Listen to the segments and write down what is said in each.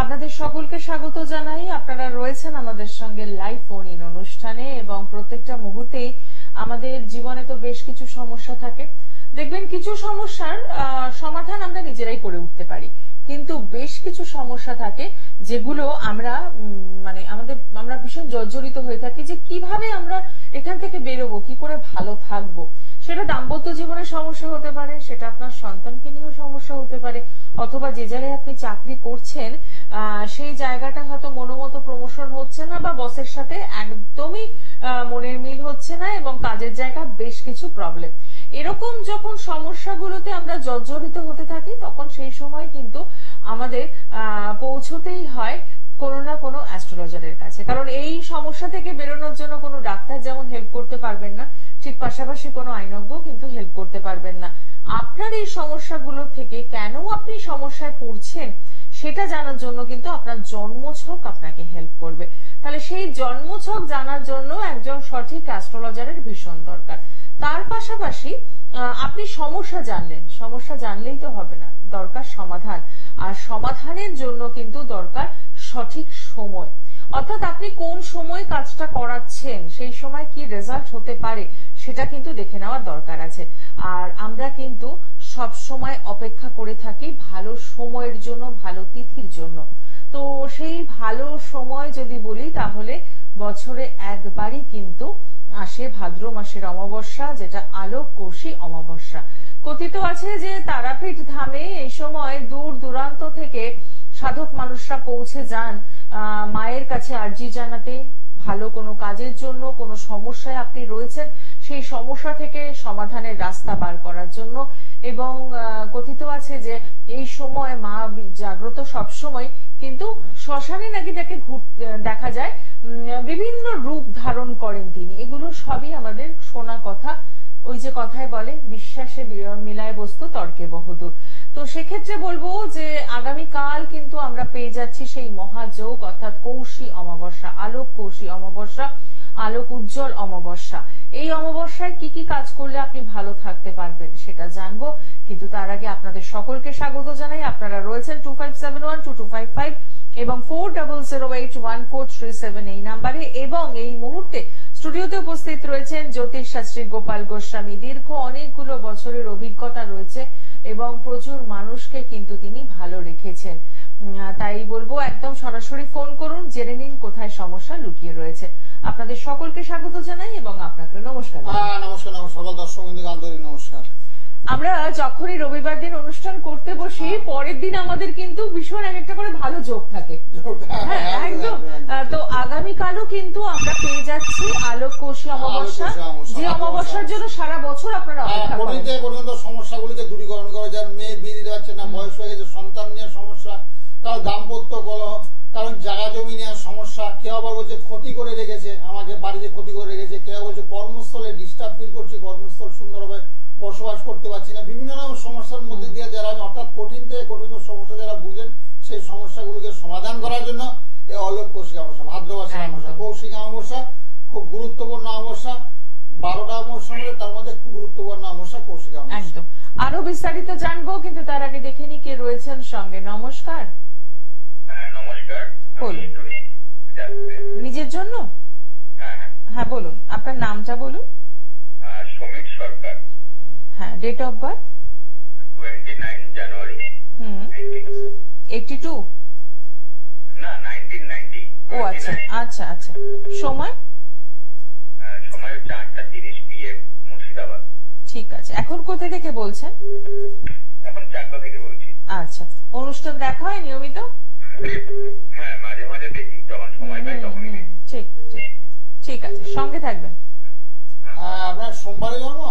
আপনাদের সকলকে স্বাগত জানাই। আপনারা রয়েছেন আমাদের সঙ্গে লাইভ ফোন ইন অনুষ্ঠানে এবং প্রত্যেকটা মুহূর্তেই আমাদের জীবনে তো বেশ কিছু সমস্যা থাকে। দেখবেন কিছু সমস্যার সমাধান আমরা নিজেরাই করে উঠতে পারি, কিন্তু বেশ কিছু সমস্যা থাকে যেগুলো আমরা আমরা ভীষণ জর্জরিত হয়ে থাকি যে কিভাবে আমরা এখান থেকে বেরোবো, কি করে ভালো থাকবো। সেটা দাম্পত্য জীবনের সমস্যা হতে পারে, সেটা আপনার সন্তানকে নিয়েও সমস্যা হতে পারে, অথবা যে জায়গায় আপনি চাকরি করছেন সেই জায়গাটা হয়তো মনোমতো প্রমোশন হচ্ছে না বা বসের সাথে একদমই মনের মিল হচ্ছে না এবং কাজের জায়গা বেশ কিছু প্রবলেম। এরকম যখন সমস্যাগুলোতে আমরা জর্জরিত হতে থাকি তখন সেই সময় কিন্তু আমাদের পৌঁছতেই হয় কোনো না কোনো অ্যাস্ট্রোলজারের কাছে। কারণ এই সমস্যা থেকে বেরোনোর জন্য কোনো ডাক্তার যেমন হেল্প করতে পারবেন না, ঠিক পাশাপাশি কোনো আইনজ্ঞ কিন্তু হেল্প করতে পারবেন না। আপনার এই সমস্যাগুলো থেকে কেন আপনি সমস্যায় পড়ছেন সেটা জানার জন্য কিন্তু আপনার জন্মছক আপনাকে হেল্প করবে। তাহলে সেই জন্মছক জানার জন্য একজন সঠিক অ্যাস্ট্রোলজারের ভীষণ দরকার। তার পাশাপাশি আপনি সমস্যা জানলেই তো হবে না, দরকার সমাধান। আর সমাধানের জন্য কিন্তু দরকার সঠিক সময়, অর্থাৎ আপনি কোন সময় কাজটা করাচ্ছেন, সেই সময় কি রেজাল্ট হতে পারে সেটা কিন্তু দেখে নেওয়ার দরকার আছে। আর আমরা কিন্তু সব সময় অপেক্ষা করে থাকি ভালো সময়ের জন্য, ভালো তিথির জন্য। তো সেই ভালো সময় যদি বলি তাহলে বছরে একবারই কিন্তু আসে ভাদ্র মাসের অমাবস্যা, যেটা আলোক কৌশী অমাবস্যা। কথিত আছে যে তারাপীঠ ধামে এই সময় দূর দূরান্ত থেকে সাধক মানুষরা পৌঁছে যান মায়ের কাছে আর্জি জানাতে, ভালো কোনো কাজের জন্য, কোনো সমস্যায় আপনি রয়েছেন সেই সমস্যা থেকে সমাধানের রাস্তা বার করার জন্য। এবং কথিত আছে যে এই সময় মা জাগ্রত সব সময়, কিন্তু শ্মশানে নাকি তাকে দেখা যায় বিভিন্ন রূপ ধারণ করেন তিনি। এগুলো সবই আমাদের শোনা কথা। ওই যে কথায় বলে বিশ্বাসে মিলায় বস্তু তর্কে বহুদূর। তো সেক্ষেত্রে বলবো যে আগামীকাল কিন্তু আমরা পেয়ে যাচ্ছি সেই মহাযোগ, অর্থাৎ কৌশী অমাবস্যা, আলোক কৌশী অমাবস্যা, আলোক উজ্জ্বল অমাবস্যা। এই অমাবস্যায় কি কি কাজ করলে আপনি ভালো থাকতে পারবেন সেটা জানবো, কিন্তু তার আগে আপনাদের সকলকে স্বাগত জানাই। আপনারা রয়েছেন 25712255 এবং 40081437 এই নাম্বারে, এবং এই মুহূর্তে স্টুডিওতে উপস্থিত রয়েছেন জ্যোতিষ শাস্ত্রী গোপাল গোস্বামী। দীর্ঘ অনেকগুলো বছরের অভিজ্ঞতা রয়েছে এবং প্রচুর মানুষকে কিন্তু তিনি ভালো রেখেছেন। তাই বলবো একদম সরাসরি ফোন করুন, জেনে নিন কোথায় সমস্যা লুকিয়ে রয়েছে। আপনাদের সকলকে স্বাগত জানাই এবং আপনাকে নমস্কার। নমস্কার সকল দর্শক বন্ধুকে আন্তরিক নমস্কার। আমরা যখনই রবিবার দিন অনুষ্ঠান করতে বসি পরের দিন আমাদের কিন্তু ভীষণ একটা করে ভালো যোগ থাকে। হ্যাঁ একদম। তো আগামীকালও কিন্তু আমরা পেয়ে যাচ্ছি আলোক কৌশী অমাবস্যা, যে অমাবস্যার জন্য সারা বছর আপনারা অপেক্ষা করেন। সমস্যাগুলিকে দূরীকরণ করে, যার মেয়ে বিয়ে যাচ্ছে না, বয়স হয়ে গেছে, সন্তান নিয়ে সমস্যা, কারণ দাম্পত্য কলহ, কারণ জায়গা জমি নেওয়ার সমস্যা, কেউ আবার বলছে ক্ষতি করে রেখেছে, আমাকে বাড়িতে ক্ষতি করে রেখেছে, কেউ বলছে কর্মস্থলে ডিস্টার্ব ফিল করছি, কর্মস্থল সুন্দরভাবে বসবাস করতে পারছি না। বিভিন্ন রকম সমস্যার মধ্যে দিয়ে যারা অর্থাৎ কঠিন থেকে কঠিন সমস্যা যারা বুঝেন, সেই সমস্যাগুলোকে সমাধান করার জন্য এই অলোক কৌশিক অমাবস্যা, ভাদ্র মাসের অমাবস্যা, কৌশিক অমাবস্যা খুব গুরুত্বপূর্ণ অমাবস্যা। 12টা অমাবস্যা মধ্যে তার মধ্যে খুব গুরুত্বপূর্ণ অমাবস্যা কৌশিক অমাবস্যা। একদম। আরো বিস্তারিত জানবো, কিন্তু তার আগে দেখে নি কে রয়েছেন সঙ্গে। নমস্কার। নমস্কার। নিজের জন্য? হ্যাঁ বলুন, আপনার নামটা বলুন। সমীর সরকার। হ্যাঁ, ডেট অফ বার্থ 29 জানুয়ারি 82 না 1990। ও আচ্ছা আচ্ছা আচ্ছা। সময়? সময় হচ্ছে 8:30 PM মুর্শিদাবাদ। ঠিক আছে। এখন কোথা থেকে বলছেন? এখন চাকদা থেকে বলছি। আচ্ছা, অনুষ্ঠান দেখা হয় নিয়মিত? হ্যাঁ, মাঝে মাঝে দেখি, যখন সময় পাই তখনই দেখি। ঠিক ঠিক ঠিক আছে, সঙ্গে থাকবেন। আপনার সোমবারে জন্ম?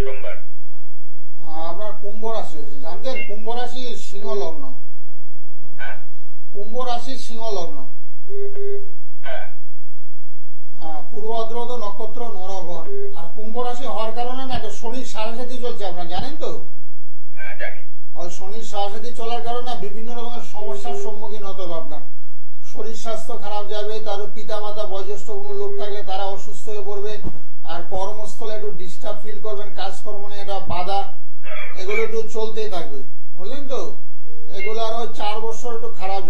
সোমবার। আপনার কুম্ভ রাশি হয়েছে, জানতেন? কুম্ভ রাশি সিংহ লগ্ন। কুম্ভ রাশি সিংহ লগ্ন। পূর্ব ভাদ্রপদ নক্ষত্র নরগণ। আর কুম্ভ রাশি হওয়ার কারণে না শনির সাড়ে চলছে, আপনার জানেন তো? হ্যাঁ জানি। ওই শনির সাড়ে চলার কারণে বিভিন্ন রকমের সমস্যার সম্মুখীন হতে হবে আপনার। শরীর স্বাস্থ্য খারাপ যাবে, তার পিতা মাতা বয়োজ্যেষ্ঠ কোনো লোক থাকলে তারা অসুস্থ হয়ে পড়বে, আর কর্মস্থলে একটু ডিস্টার্ব ফিল করবেন, কাজকর্ম নিয়ে একটা বাধা, এগুলো একটু চলতেই থাকবে, বুঝলেন তো? এগুলো আরো 4 বছর একটু খারাপ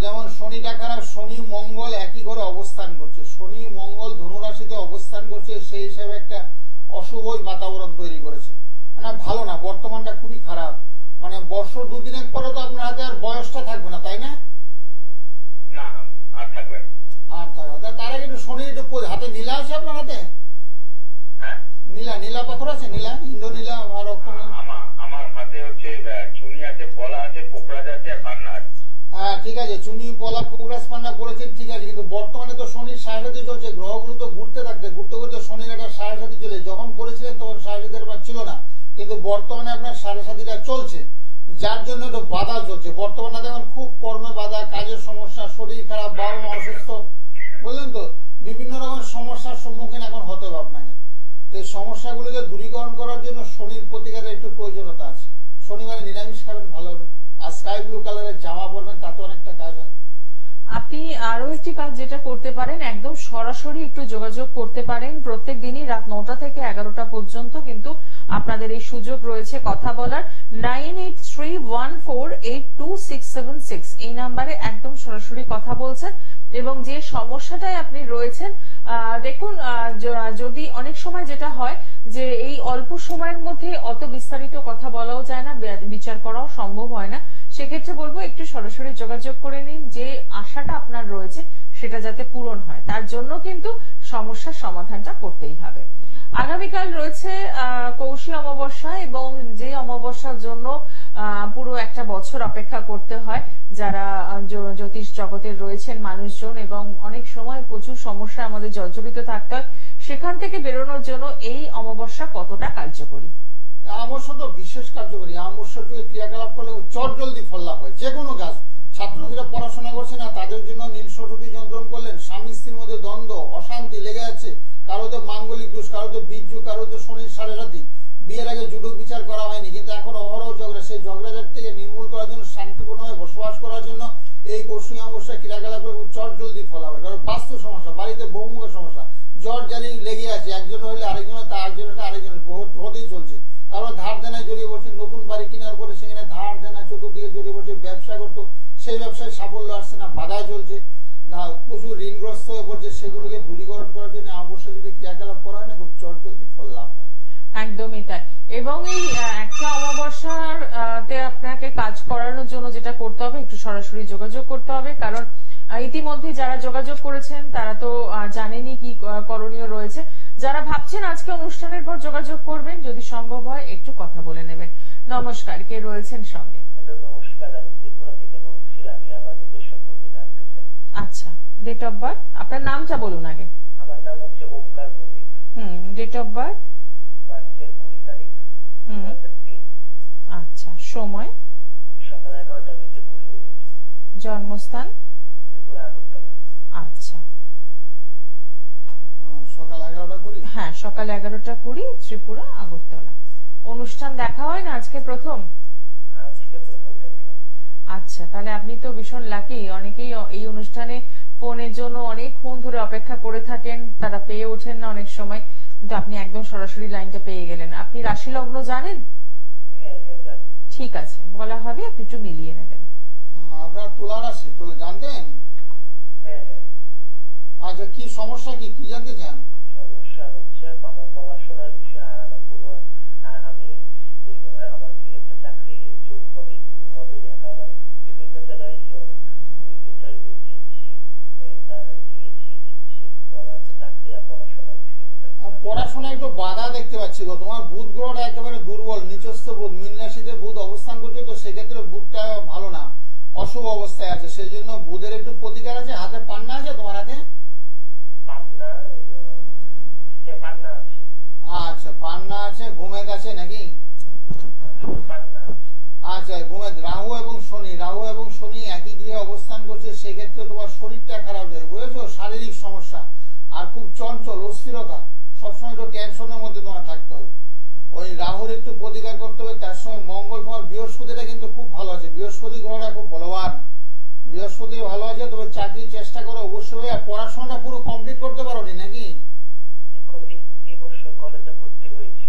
যেমন শনিটা খারাপ, শনি মঙ্গল একই ঘরে অবস্থান করছে, শনি মঙ্গল ধনু রাশিতে অবস্থান করছে, সেই হিসাবে একটা অশুভ বাতাবরণ তৈরি করেছে, মানে ভালো না, বর্তমানটা খুবই খারাপ। মানে বর্ষ দুদিনের পরে তো আপনার হাতে আর বয়সটা থাকবে না, তাই না? না, আর থাকবে না। আর থাকবে, তার আগে একটু শনি একটু হাতে নীলা আছে আপনার হাতে? হ্যাঁ, নীলা পাথর আছে, নীলা, ইন্দ্রনীলা আর আমার হাতে হচ্ছে চুনি আছে, পলা আছে, কোকড়াজ আছে আর পান্না আছে। হ্যাঁ ঠিক আছে, চুনি পলা কোকড়াজ পান্না করেছেন, ঠিক আছে, কিন্তু বর্তমানে তো শনির সাড়ে চলছে, গ্রহগুলো তো ঘুরতে ঘুরতে শনির একটা সাড়ে চলে, যখন করেছিলেন তখন সাড়ে ছিল না, কিন্তু বর্তমানে আপনার সাড়ে চলছে, যার জন্য একটু বাধা চলছে। বর্তমানে দেখুন খুব কর্মে বাধা, কাজের সমস্যা, শরীর খারাপ, বাবা মা অসুস্থ, বুঝলেন তো, বিভিন্ন রকমের সমস্যার সম্মুখীন এখন হতে হবে আপনাকে। এই সমস্যাগুলোকে দূরীকরণ করার জন্য শনির প্রতিকারের একটু প্রয়োজনীয়তা আছে। শনিবারে নিরামিষ খাবেন, ভালো হবে, আর স্কাই ব্লু কালারের জামা পরবেন, তাতে অনেকটা কাজ হয়। আপনি আরো একটি কাজ যেটা করতে পারেন, একদম সরাসরি একটু যোগাযোগ করতে পারেন। প্রত্যেক দিনই রাত 9টা থেকে 11টা পর্যন্ত কিন্তু আপনাদের এই সুযোগ রয়েছে কথা বলার। 9831482676 এই নাম্বারে একদম সরাসরি কথা বলছেন, এবং যে সমস্যাটায় আপনি রয়েছেন, দেখুন যদি অনেক সময় যেটা হয় যে এই অল্প সময়ের মধ্যে অত বিস্তারিত কথা বলাও যায় না, বিচার করাও সম্ভব হয় না, সেক্ষেত্রে বলবো একটু সরাসরি যোগাযোগ করে নিন, যে আশাটা আপনার রয়েছে সেটা যাতে পূরণ হয়, তার জন্য কিন্তু সমস্যার সমাধানটা করতেই হবে। আগামীকাল রয়েছে কৌশী অমাবস্যা, এবং যে অমাবস্যার জন্য পুরো একটা বছর অপেক্ষা করতে হয় যারা জ্যোতিষ জগতের রয়েছেন মানুষজন, এবং অনেক সময় প্রচুর সমস্যা আমাদের জর্জরিত থাকতে হয়, সেখান থেকে বেরোনোর জন্য এই অমাবস্যা কতটা কার্যকরী? অমাবস্যা তো বিশেষ কার্যকরী। অমাবস্যার যুগে ক্রিয়াকলাপ করলে চটজলদি ফল লাভ হয়, যে কোনো কাজ। ছাত্রছাত্রীরা পড়াশোনা করছে না, তাদের জন্য নীল সরস্বতী যন্ত্রণ করলেন, স্বামী স্ত্রীর মধ্যে দ্বন্দ্ব অশান্তি লেগে যাচ্ছে, কারোতে মাঙ্গলিক দোষ, কারোতে বীর্যু, কারোতে শনির সাড়ে সাথী, বিয়ের আগে জুডুক বিচার করা হয়নি, কিন্তু এখন অহরহ ঝগড়া, সেই ঝগড়াঝাট থেকে নির্মূল করার জন্য, শান্তিপূর্ণভাবে বসবাস করার জন্য এই কৌশী অমাবস্যা ক্রিয়াকলাপ করে চটজলদি ফল হবে। কারণ বাস্তু সমস্যা, বাড়িতে বহুমুখী সমস্যা, জ্বর জারি লেগে আছে, একজন হলে আরেকজনের, তার আরেকজনের হতেই চলছে। তারপর ধার দেনায় জড়িয়ে পড়ছে, নতুন বাড়ি কেনার পরে সেখানে ধার দেনা চতুর্দিকে জড়িয়ে পড়ছে, ব্যবসা করতো সেই ব্যবসায় সাফল্য আসছে না, বাধা চলছে, প্রচুর ঋণগ্রস্ত হয়ে পড়ছে, সেগুলোকে দূরীকরণ করার জন্য অবশ্যই যদি ক্রিয়াকলাপ করা হয় না, খুব চটজলদি ফল লাভ হয়। একদমই তাই। এবং এই একটা অমাবস্যার আপনাকে কাজ করানোর জন্য যেটা করতে হবে, একটু সরাসরি যোগাযোগ করতে হবে, কারণ ইতিমধ্যে যারা যোগাযোগ করেছেন তারা তো জানেনই কি করণীয় রয়েছে। যারা ভাবছেন আজকে অনুষ্ঠানের পর যোগাযোগ করবেন, যদি সম্ভব হয় একটু কথা বলে নেবেন। নমস্কার, কে রয়েছেন সঙ্গে? নমস্কার, আমি ত্রিপুরা থেকে বলছি। আমি আমার নিজের সম্পর্কে জানতে চাই। আচ্ছা, ডেট অফ বার্থ, আপনার নামটা বলুন আগে। আমার নাম হচ্ছে Omkar Bhowmik. Date of birth? মার্চের 20 তারিখ 2003। আচ্ছা, সময়? সকাল 11টা বেজে 20 মিনিট। জন্মস্থান? ত্রিপুরা আগরতলা। আচ্ছা, সকাল 11টা 20? হ্যাঁ, সকাল 11টা 20, ত্রিপুরা আগরতলা। অনুষ্ঠান দেখা হয় না আজকে প্রথম? আজকে প্রথম দেখলাম। আচ্ছা, তাহলে আপনি তো ভীষণ লাকি। অনেকেই এই অনুষ্ঠানে ফোনের জন্য অনেকক্ষণ ধরে অপেক্ষা করে থাকেন, তারা পেয়ে ওঠেন না অনেক সময়, কিন্তু আপনি একদম সরাসরি লাইনটা পেয়ে গেলেন। আপনি রাশি লগ্ন জানেন? হ্যাঁ জানি। ঠিক আছে, বলা হবে, আপনি একটু মিলিয়ে নেবেন। আপনার তুলা রাশি, তুলা জানতেন? হ্যাঁ। আচ্ছা, কি সমস্যা, কি জানতে চান? সমস্যা হচ্ছে আমার পড়াশোনার বিষয়ে, আর আমার আমার কি একটা চাকরির যোগ হবে না, কারণ আমি বিভিন্ন জায়গায় ইন্টারভিউ দিচ্ছি, দিচ্ছি, তো আমার একটা চাকরি আর পড়াশোনার বিষয়ে। পড়াশোনায় একটু বাধা দেখতে পাচ্ছি গো, তোমার বুধ গ্রহটা একেবারে দুর্বল, নিচস্থ বুধ, মীন রাশিতে বুধ অবস্থান করছে, তো সেক্ষেত্রে বুধটা ভালো না, অশুভ অবস্থায় আছে, সেই জন্য বুধের একটু প্রতিকার আছে। হাতে পান্না আছে তোমার হাতে? পান্না আছে। আচ্ছা, পান্না আছে। গোমেদ আছে নাকি? আচ্ছা, গোমেদ। রাহু এবং শনি একই গৃহে অবস্থান করছে, সেক্ষেত্রে তোমার শরীরটা খারাপ যায়, বুঝেছো, শারীরিক সমস্যা, আর খুব চঞ্চল, অস্থিরতা, সবসময় একটু টেনশনের মধ্যে তোমার থাকতে হবে। ওই রাহুর একটু প্রতিকার করতে হবে। তার সঙ্গে মঙ্গল, তোমার বৃহস্পতিটা কিন্তু খুব ভালো আছে, বৃহস্পতি গ্রহটা খুব বলবান, বৃহস্পতি ভালো আছে। তবে চাকরির চেষ্টা করো অবশ্যই। আর পড়াশোনাটা পুরো কমপ্লিট করতে পারোনি নাকি? এই বছর কলেজে ভর্তি হয়েছি।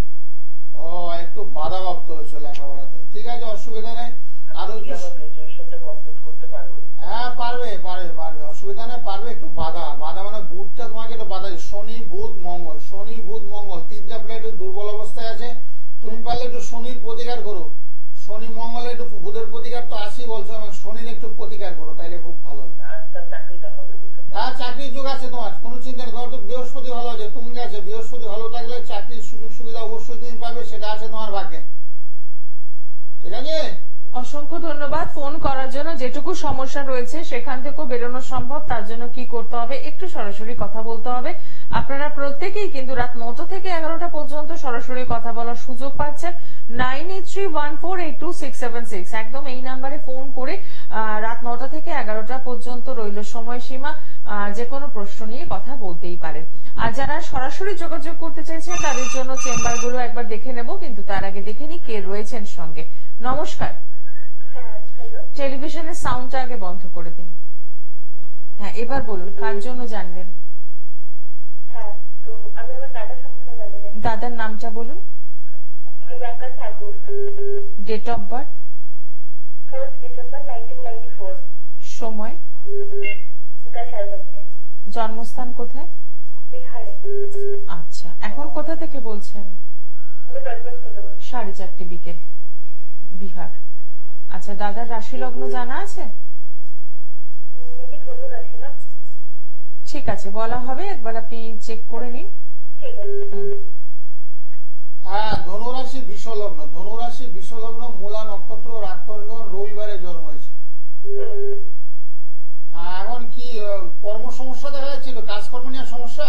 ও, একটু বাধাপ্রাপ্ত হয়েছে লেখাপড়াতে। ঠিক আছে, অসুবিধা নেই। আর আমি ওই কি যে- আমার গ্রাজুয়েশনটা কমপ্লিট করতে পারবো? হ্যাঁ পারবে পারবে পারবে, অসুবিধা নেই, পারবে। একটু বাধা বাধা মানে বুধটা তোমাকে একটু বাধা আছে। শনি বুধ মঙ্গল, শনি বুধ মঙ্গল তিনটা প্লেট দুর্বল অবস্থায় আছে। তুমি পারলে একটু শনির প্রতিকার করো, শনি মঙ্গলে একটু, বুধের প্রতিকার তো আসি বলছো, এবং শনির একটু প্রতিকার করো, তাইলে খুব ভালো হবে। আর স্যার চাকরিটা হবে না স্যার? হ্যাঁ চাকরির যুগ আছে তোমার, কোনো চিন্তা নেই। তোমার তো বৃহস্পতি ভালো আছে, তুঙ্গে আছে, বৃহস্পতি ভালো থাকলে চাকরির সুযোগ সুবিধা অবশ্যই তুমি পাবে, সেটা আছে তোমার ভাগ্যে। ঠিক আছে, অসংখ্য ধন্যবাদ ফোন করার জন্য। যেটুকু সমস্যা রয়েছে সেখান থেকেও বেরোনো সম্ভব, তার জন্য কি করতে হবে, একটু সরাসরি কথা বলতে হবে। আপনারা প্রত্যেকেই কিন্তু রাত 9টা থেকে 11টা পর্যন্ত সরাসরি কথা বলার সুযোগ পাচ্ছেন। 9831482676 একদম এই নাম্বারে ফোন করে রাত 9টা থেকে 11টা পর্যন্ত রইল সময়সীমা, যে কোনো প্রশ্ন নিয়ে কথা বলতেই পারেন। আর যারা সরাসরি যোগাযোগ করতে চাইছেন তাদের জন্য চেম্বারগুলো একবার দেখে নেব, কিন্তু তার আগে দেখে নি কে রয়েছেন সঙ্গে। নমস্কার, হ্যাঁ, হ্যালো। টেলিভিশনের সাউন্ডটা আগে বন্ধ করে দিন। হ্যাঁ এবার বলুন, কার জন্য জানবেন? হ্যাঁ, তো আমি আমার দাদা সম্বন্ধে জানতে চাই। দাদার নামটা বলুন, Dibakar Thakur, date of birth, 4th December 1994, সময়, বিকাল 4:30, জন্মস্থান কোথায়? বিহারে। আচ্ছা, এখন কোথা থেকে বলছেন? আমি বজবজ থেকে বলছি। 4:30 বিকেল, বিহার। আচ্ছা, দাদার রাশি লগ্ন জানা আছে? এটি ধনু রাশি না? ঠিক আছে, বলা হবে, একবার আপনি চেক করে নিন। ঠিক আছে। হ্যাঁ ধনুরাশি বিশ্বলগ্ন, ধনুরাশি বিশ্বলগ্ন, মূলা নক্ষত্র, রাক্ষসগণ, রবিবারে জন্ম হয়েছে। এখন কি কর্ম সমস্যা দেখা যাচ্ছে, তো কাজকর্ম নিয়ে সমস্যা?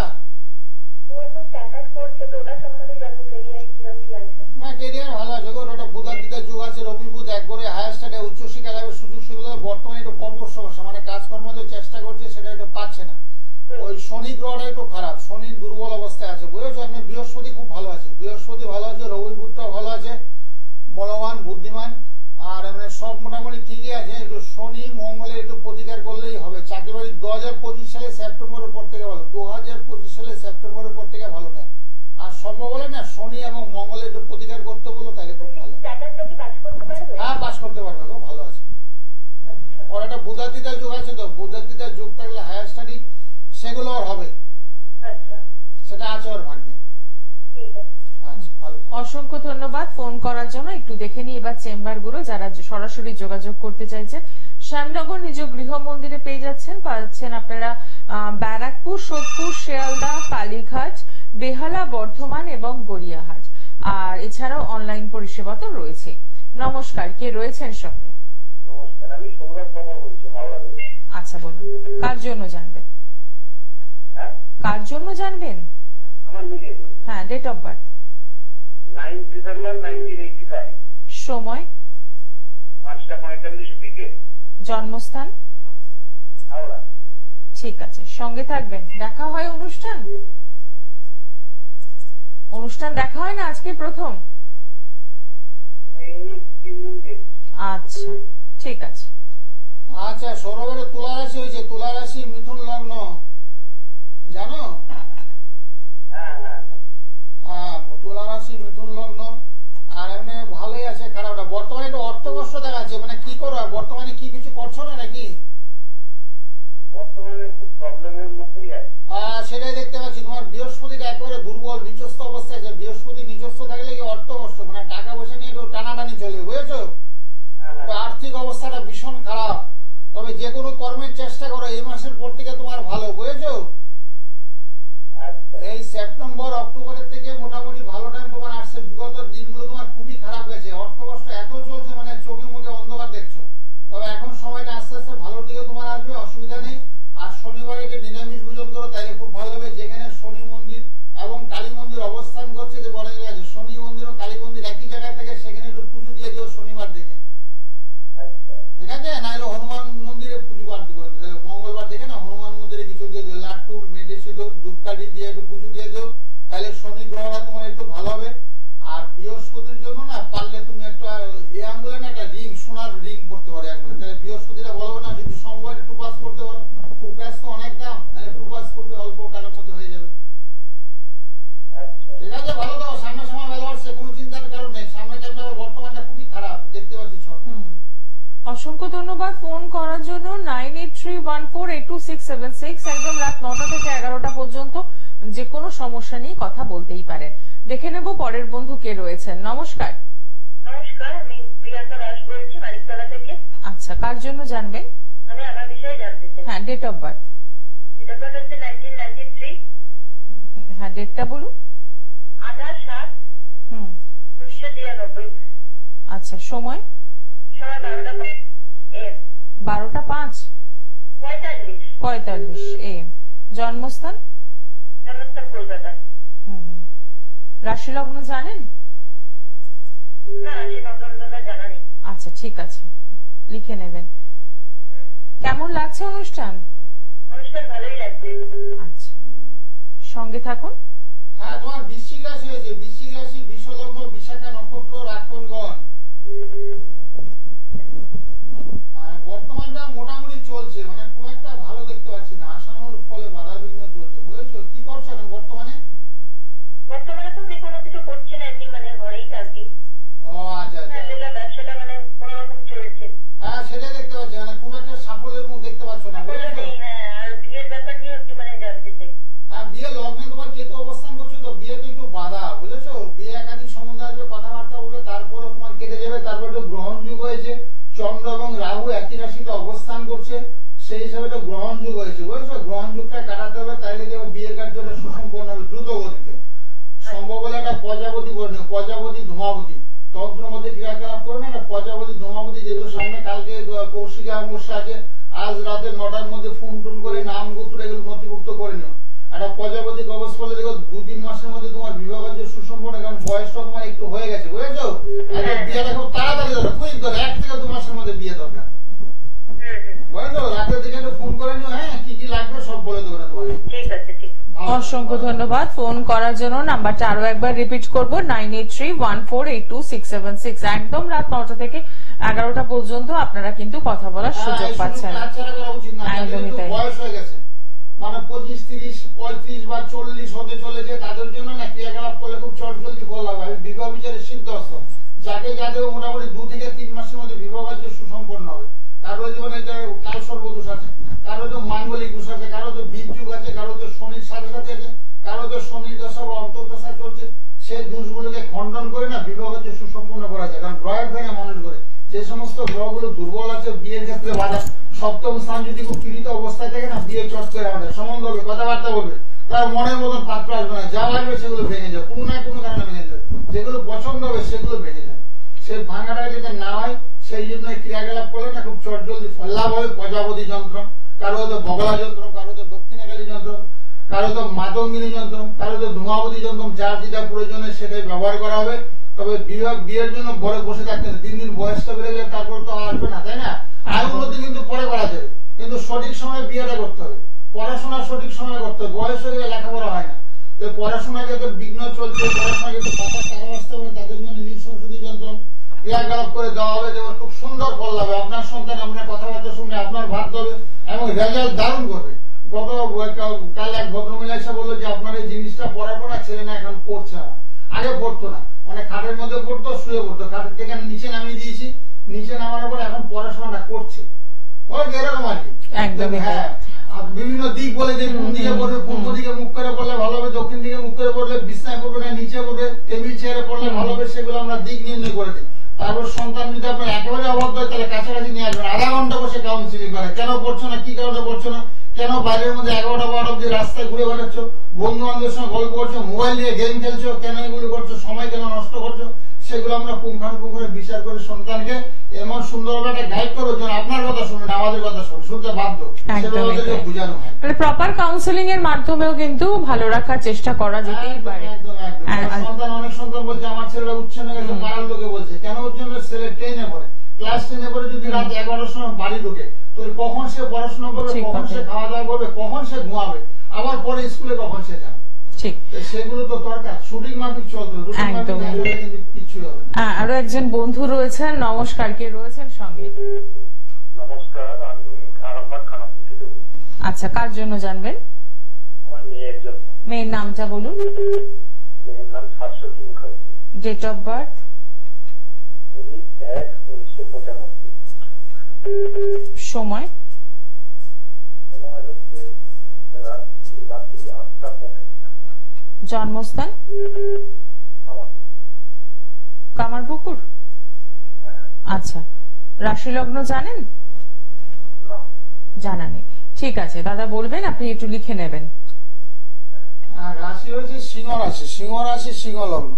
ও এখন চাকরি করছে, তো ওটা সম্বন্ধে জানবো, ক্যারিয়ার কিরম কি আছে। না কেরিয়ার ভালো আছে গো, ওটা বুধাদিতার যুগ আছে, রবি বুধ এক করে হায়ার স্টাডি উচ্চশিক্ষা লাভের সুযোগ সুবিধা। বর্তমানে একটু কর্ম সমস্যা, মানে কাজকর্ম চেষ্টা করছে, সেটা একটু পাচ্ছে না। ওই শনি গ্রহটা একটু খারাপ, শনির দুর্বল অবস্থায় আছে, বুঝেছো? আপনি বৃহস্পতি খুব ভালো আছে, বৃহস্পতি ভালো আছে, রবি বুধটাও ভালো আছে, বলবান বুদ্ধিমান, আর এমনি সব মোটামুটি ঠিকই আছে। একটু শনি মঙ্গলের একটু প্রতিকার করলেই হবে। চাকরি বাড়ি 2025 সালে সেপ্টেম্বরের পর থেকে ভালো, 2025 সালে সেপ্টেম্বরের পর থেকে ভালো টাইম। আর সব বলে না, শনি এবং মঙ্গলের একটু প্রতিকার করতে বলো, তাহলে খুব ভালো। চাকরিটা কি পাস করতে পারবে? হ্যাঁ পাস করতে পারবে গো, ভালো আছে। আচ্ছা, ওর একটা বুধাদিতার যুগ আছে, তো বুধাদিতার যুগ থাকলে হায়ার স্টাডি সেগুলো ওর হবে, আচ্ছা, সেটা আছে ওর ভাগ্যে। ঠিক আছে। আচ্ছা ভালো। অসংখ্য ধন্যবাদ ফোন করার জন্য। একটু দেখে নিই এবার চেম্বারগুলো, যারা সরাসরি যোগাযোগ করতে চাইছেন। শ্যামনগর নিজ গৃহ মন্দিরে পেয়ে পাচ্ছেন আপনারা ব্যারাকপুর, সোদপুর, শিয়ালদা, কালীঘাট, বেহালা, বর্ধমান এবং গড়িয়াহাট। আর এছাড়াও অনলাইন পরিষেবা তো রয়েছে। নমস্কার, কে রয়েছেন সঙ্গে? নমস্কার, আমি সৌরভ কথা বলছি, হাওড়া থেকে। আচ্ছা বলুন, কার জন্য জানবেন? হ্যাঁ, কার জন্য জানবেন? আমার নিজের। হ্যাঁ, ডেট অফ বার্থ, 9 ডিসেম্বর 1985, সময়, 5:45 বিকেল, জন্মস্থান। হাওড়া। ঠিক আছে, সঙ্গে থাকবেন। দেখা হয় অনুষ্ঠান দেখা হয় না, আজকে প্রথম? এই 3 দিন দেখছি। আচ্ছা ঠিক আছে। আচ্ছা সৌরভের তুলা রাশি হয়েছে, তুলা রাশি মিথুন লগ্ন, জানো? হ্যাঁ হ্যাঁ হ্যাঁ। হ্যাঁ তুলা রাশি মিথুন লগ্ন, আর এমনি ভালোই আছে, খারাপ না। বর্তমানে একটু অর্থগ্রস্ত দেখাচ্ছে, মানে কি করো বর্তমানে, কি কিছু করছো না নাকি? বর্তমানে খুব প্রবলেমের মধ্যেই আছে। সেটাই দেখতে পাচ্ছি, তোমার বৃহস্পতিটা একেবারে দুর্বল, নিচস্থ অবস্থায় আছে। বৃহস্পতি নিচস্থ থাকলে কি অর্থগ্রস্ত, মানে টাকা পয়সা নিয়ে একটু টানাটানি চলবে, বুঝেছো? হ্যাঁ হ্যাঁ। আর্থিক অবস্থাটা ভীষণ খারাপ। তবে যে কোনো কর্মের চেষ্টা করো, এই মাসের পর থেকে তোমার ভালো, বুঝেছো? আচ্ছা এই সেপ্টেম্বর অক্টোবরের থেকে মোটামুটি ভালো টাইম তোমার আসছে। বিগত দিনগুলো তোমার খুবই খারাপ গেছে, অর্থকষ্ট এত চলছে, মানে চোখে মুখে অন্ধকার দেখছো। তবে এখন সময়টা আস্তে আস্তে ভালোর দিকে তোমার আসবে, অসুবিধা নেই। আর শনিবারে যে নিরামিষ ভোজন করো তাইলে খুব ভালো হবে। যেখানে শনি মন্দির এবং কালী মন্দির অবস্থান করছে, যে বলা আছে শনি মন্দির ও কালী মন্দির একই জায়গায় থাকে, সেখানে একটু পুজো দিয়ে দিও শনিবার দেখে, আচ্ছা ঠিক আছে? নাহলে হনুমান মন্দিরে পুজো পাঠ করে দিও, মঙ্গলবার দেখে না হনুমান মন্দিরে কিছু দিয়ে দিও, লাট্টু মেডেসি দিও, ধূপকাঠি দিয়ে একটু পুজো দিয়ে দিও, তাহলে শনি গ্রহটা তোমার একটু ভালো হবে। আর বৃহস্পতির জন্য না পারলে তুমি একটা এম বলে না একটা রিং, সোনার রিং করতে পারো একবারে, তাহলে বৃহস্পতিটা বলবো না। যদি সোমবার একটু পাস করতে পারো, ফুকাস তো অনেক দাম, তাহলে একটু পাস করবে, অল্প টাকার মধ্যে হয়ে যাবে, আচ্ছা ঠিক আছে? ভালো দাও, সামনে সময় ভালো আসছে, কোনো চিন্তার কারণ নেই। সামনে টাইমটা বর্তমানটা খুবই খারাপ দেখতে পাচ্ছি সব। 8262826676 একদম রাত 9টা থেকে 11টা পর্যন্ত যে কোনো সমস্যা নিয়ে কথা বলতেই পারেন। দেখে নেব পরের বন্ধু কে রয়েছেন। নমস্কার। নমস্কার, আমি প্রিয়াঙ্কা দাস বলছি মানিকতলা থেকে। আচ্ছা, কার জন্য জানবেন? আমি আমার বিষয়ে জানতে চাই। হ্যাঁ, date of birth. Date of birth হচ্ছে 1993। হ্যাঁ, ডেটটা বলুন। 28/7/1993। আচ্ছা, সময়? সময় 12টা AM। 12:05:45 AM। জন্মস্থান? জন্মস্থান কলকাতা। রাশি লগ্ন জানেন? না, রাশি লগ্নটা জানা নেই। আচ্ছা, ঠিক আছে, লিখে নেবেন। কেমন লাগছে অনুষ্ঠান? অনুষ্ঠান ভালোই লাগছে। আচ্ছা, সঙ্গে থাকুন। হ্যাঁ, তোমার বৃশ্চিক রাশি হয়েছে। বৃশ্চিক রাশি, বিশ্বলগ্ন, বিশাখা নক্ষত্র, রাক্ষণগণ। বর্তমানটা মোটামুটি চলছে, মানে খুব একটা ভালো দেখতে পাচ্ছি না। আশানুর ফলে বাধা বিঘ্ন চলছে, বুঝেছো? কি করছো এখন বর্তমানে? বর্তমানে তো আমি কোনো কিছু করছি না, এমনি মানে ঘরেই থাকি। ও আচ্ছা আচ্ছা। ব্যবসাটা মানে কোন রকম চলছে। হ্যাঁ, সেটাই দেখতে পাচ্ছি, মানে খুব একটা সাফল্যের মুখ দেখতে পাচ্ছ না, বুঝেছো? হ্যাঁ, আর বিয়ের ব্যাপার নিয়ে একটু মানে জানতে চাই। হ্যাঁ, বিয়ে লগ্নে তোমার কেতু অবস্থান করছো, তো বিয়ে তো একটু বাধা, বুঝেছো? বিয়ে একাধিক সম্বন্ধ আসবে, কথাবার্তা বলবে, তারপরে তোমার কেটে যাবে। তারপর একটু গ্রহণ যুগ হয়েছে, চন্দ্র এবং রাহু একই রাশিতে অবস্থান করছে, সেই হিসাবে তো গ্রহণ যুগ হয়েছে, বুঝেছো? গ্রহণ যুগটা কাটাতে হবে, তাইলে দেখবে বিয়ের কার্যটা সুসম্পন্ন হবে দ্রুত গতিতে। সম্ভব হলে একটা প্রজাপতি বর্ণ, প্রজাপতি ধূমাবতী তন্ত্রের মধ্যে ক্রিয়াকলাপ করে না, একটা প্রজাপতি ধূমাবতী, যেগুলো সামনে কালকে কৌশিকা অমাবস্যা আছে, আজ রাতে 9টার মধ্যে ফোন টোন করে নাম গোত্র এগুলো নথিভুক্ত করে নিও। একটা প্রজাপতি কবচ করলে দেখো 2-3 মাসের মধ্যে তোমার বিবাহ কার্য সুসম্পন্ন, কারণ বয়সটা তোমার একটু হয়ে গেছে, বুঝেছো? একটা বিয়েটা খুব তাড়াতাড়ি দরকার, কুইক দরকার, 1 থেকে 2 মাসের মধ্যে বিয়ে দরকার, বুঝেছো? রাতে থেকে একটু ফোন করে নিও। হ্যাঁ, কি কি লাগবে সব বলে দেবো না তোমার। ঠিক আছে, ঠিক। অসংখ্য ধন্যবাদ ফোন করার জন্য। নাম্বারটা আরো একবার রিপিট করব, 9831482676। একদম রাত 9টা থেকে 11টা পর্যন্ত আপনারা কিন্তু কথা বলার সুযোগ পাচ্ছেন। একদমই তাই। বয়স হয়ে গেছে, মানে 25, 30, 35 বা 40 হতে চলেছে, তাদের জন্য না ক্রিয়াকলাপ করলে খুব চটজলদি ফল হবে। আমি বিবাহ বিচারে সিদ্ধস্ত, যাকে যা দেবো মোটামুটি 2 থেকে 3 মাসের মধ্যে বিবাহ কার্য সুসম্পন্ন হবে। কারো জীবনে কাল সর্বদোষ আছে, কারো তো মাঙ্গলিক দোষ আছে, কারো তো বীজ যুগ আছে, কারো তো শনির সাথে সাথে আছে, কারো তো শনির দশা বা অন্তর্দশা চলছে। সেই দোষগুলোকে খণ্ডন করে না বিবাহ কার্য সুসম্পন্ন করা যায়, কারণ গ্রহের ভেঙে মানুষ করে। যে সমস্ত গ্রহগুলো দুর্বল আছে, বিয়ের ক্ষেত্রে বাধা। সপ্তম স্থান যদি খুব পীড়িত অবস্থায় থাকে না, বিয়ে চট করে আমাদের সম্বন্ধ হবে, কথাবার্তা বলবে, তার মনের মতন পাত্র আসবে না, যা লাগবে সেগুলো ভেঙে যাবে, কোনো না কোনো কারণে ভেঙে যাবে। যেগুলো পছন্দ হবে সেগুলো ভেঙে যাবে। সে ভাঙাটা যাতে না হয় সেই জন্য ক্রিয়াকলাপ করলে না খুব চটজলদি ফল লাভ হবে। প্রজাপতি যন্ত্র, কারো হয়তো বগলা যন্ত্র, কারো তো দক্ষিণাকালী যন্ত্র, কারো তো মাতঙ্গিনী যন্ত্র, কারো তো ধূমাবতী যন্ত্র, যার যেটা প্রয়োজনে সেটাই ব্যবহার করা হবে। তবে বিয়ের জন্য বড় বসে থাকতে হবে, 3 দিন বয়সটা বেড়ে গেলে তারপর তো আসবে না, তাই না? আয় উন্নতি কিন্তু পরে করা যাবে, কিন্তু সঠিক সময় বিয়েটা করতে হবে। পড়াশোনা সঠিক সময় করতে হবে, বয়স হয়ে গেলে লেখাপড়া হয় না। তো পড়াশোনায় যাতে বিঘ্ন চলছে, পড়াশোনা কিন্তু পাতা কারো আসতে হবে, তাদের জন্য সরস্বতী যন্ত্র ক্রিয়াকলাপ করে দেওয়া হবে, যেমন খুব সুন্দর ফল হবে। আপনার সন্তান আপনার কথাবার্তা শুনে আপনার ভাত দেবে এবং রেজাল্ট দারুণ করবে। কাল এক ভদ্রমহিলা এসে বললো যে আপনার এই জিনিসটা পড়ার পর না ছেলে না এখন পড়ছে না, আগে পড়তো না, মানে খাটের মধ্যে পড়তো, শুয়ে পড়তো, খাটের থেকে নিচে নামিয়ে দিয়েছি, নিচে নামানোর পর এখন পড়াশোনাটা করছে। এরকম আর কি, একদমই। হ্যাঁ, বিভিন্ন দিক বলে যে কোন দিকে পড়বে, পূর্ব দিকে মুখ করে পড়লে ভালো হবে, দক্ষিণ দিকে মুখ করে পড়লে বিছনায় পড়বে না নিচে পড়বে, টেবিল চেয়ারে পড়লে ভালো হবে, সেগুলো আমরা দিক নির্ণয় করে দিই। তারপর সন্তান যদি আপনার একেবারে অবাধ্য হয় তাহলে কাছাকাছি নিয়ে আসবেন, আধা ঘন্টা বসে কাউন্সিলিং করে, কেন পড়ছো না, কি কারণে পড়ছো না, কেন বাইরের মধ্যে 11টা-12টা অব্দি রাস্তায় ঘুরে বেড়াচ্ছ, বন্ধু বান্ধবের সঙ্গে গল্প করছো, মোবাইল দিয়ে গেম খেলছো, কেন এগুলো করছো, সময় কেন নষ্ট করছো, সেগুলো আমরা পুঙ্খানুপুঙ্খ করে বিচার করে সন্তানকে এমন সুন্দরভাবে একটা গাইড করবো যেন আপনার কথা শুনে না আমাদের কথা শুনতে বাধ্য, সেভাবে বোঝানো হয়। মানে প্রপার কাউন্সেলিং এর মাধ্যমেও কিন্তু ভালো রাখার চেষ্টা করা যেতেই পারে। সন্তান, অনেক সন্তান বলছে আমার ছেলেরা উচ্চ না গেছে, পাড়ার লোকে বলছে, কেন উচ্চ না, ছেলে 10-এ পড়ে, ক্লাস 10-এ পড়ে যদি রাত 11টার সময় বাড়ি ঢোকে, তো কখন সে পড়াশোনা করবে, কখন সে খাওয়া দাওয়া করবে, কখন সে ঘুমাবে, আবার পরে স্কুলে কখন সে যাবে, ঠিক সেগুলো তো দরকার। শুটিং মাফিক চলতে কিন্তু কিছু হবে না। আরো একজন বন্ধু রয়েছেন, নমস্কার, কে রয়েছেন সঙ্গে? নমস্কার, আমি আরামবাগ খানাপুর থেকে। আচ্ছা, কার জন্য জানবেন? আমার মেয়ের জন্য। মেয়ের নামটা বলুন। মেয়ের নাম Shashwati Mukherjee. Date of birth? 1/1995। সময়? সময় হচ্ছে হচ্ছে রাত্রি 8:15। জন্মস্থান আমার কামারপুকুর। আচ্ছা, রাশি লগ্ন জানেন? না। জানা নেই, ঠিক আছে দাদা বলবেন, আপনি একটু লিখে নেবেন। রাশি হয়েছে সিংহ রাশি, সিংহ রাশি সিংহ লগ্ন।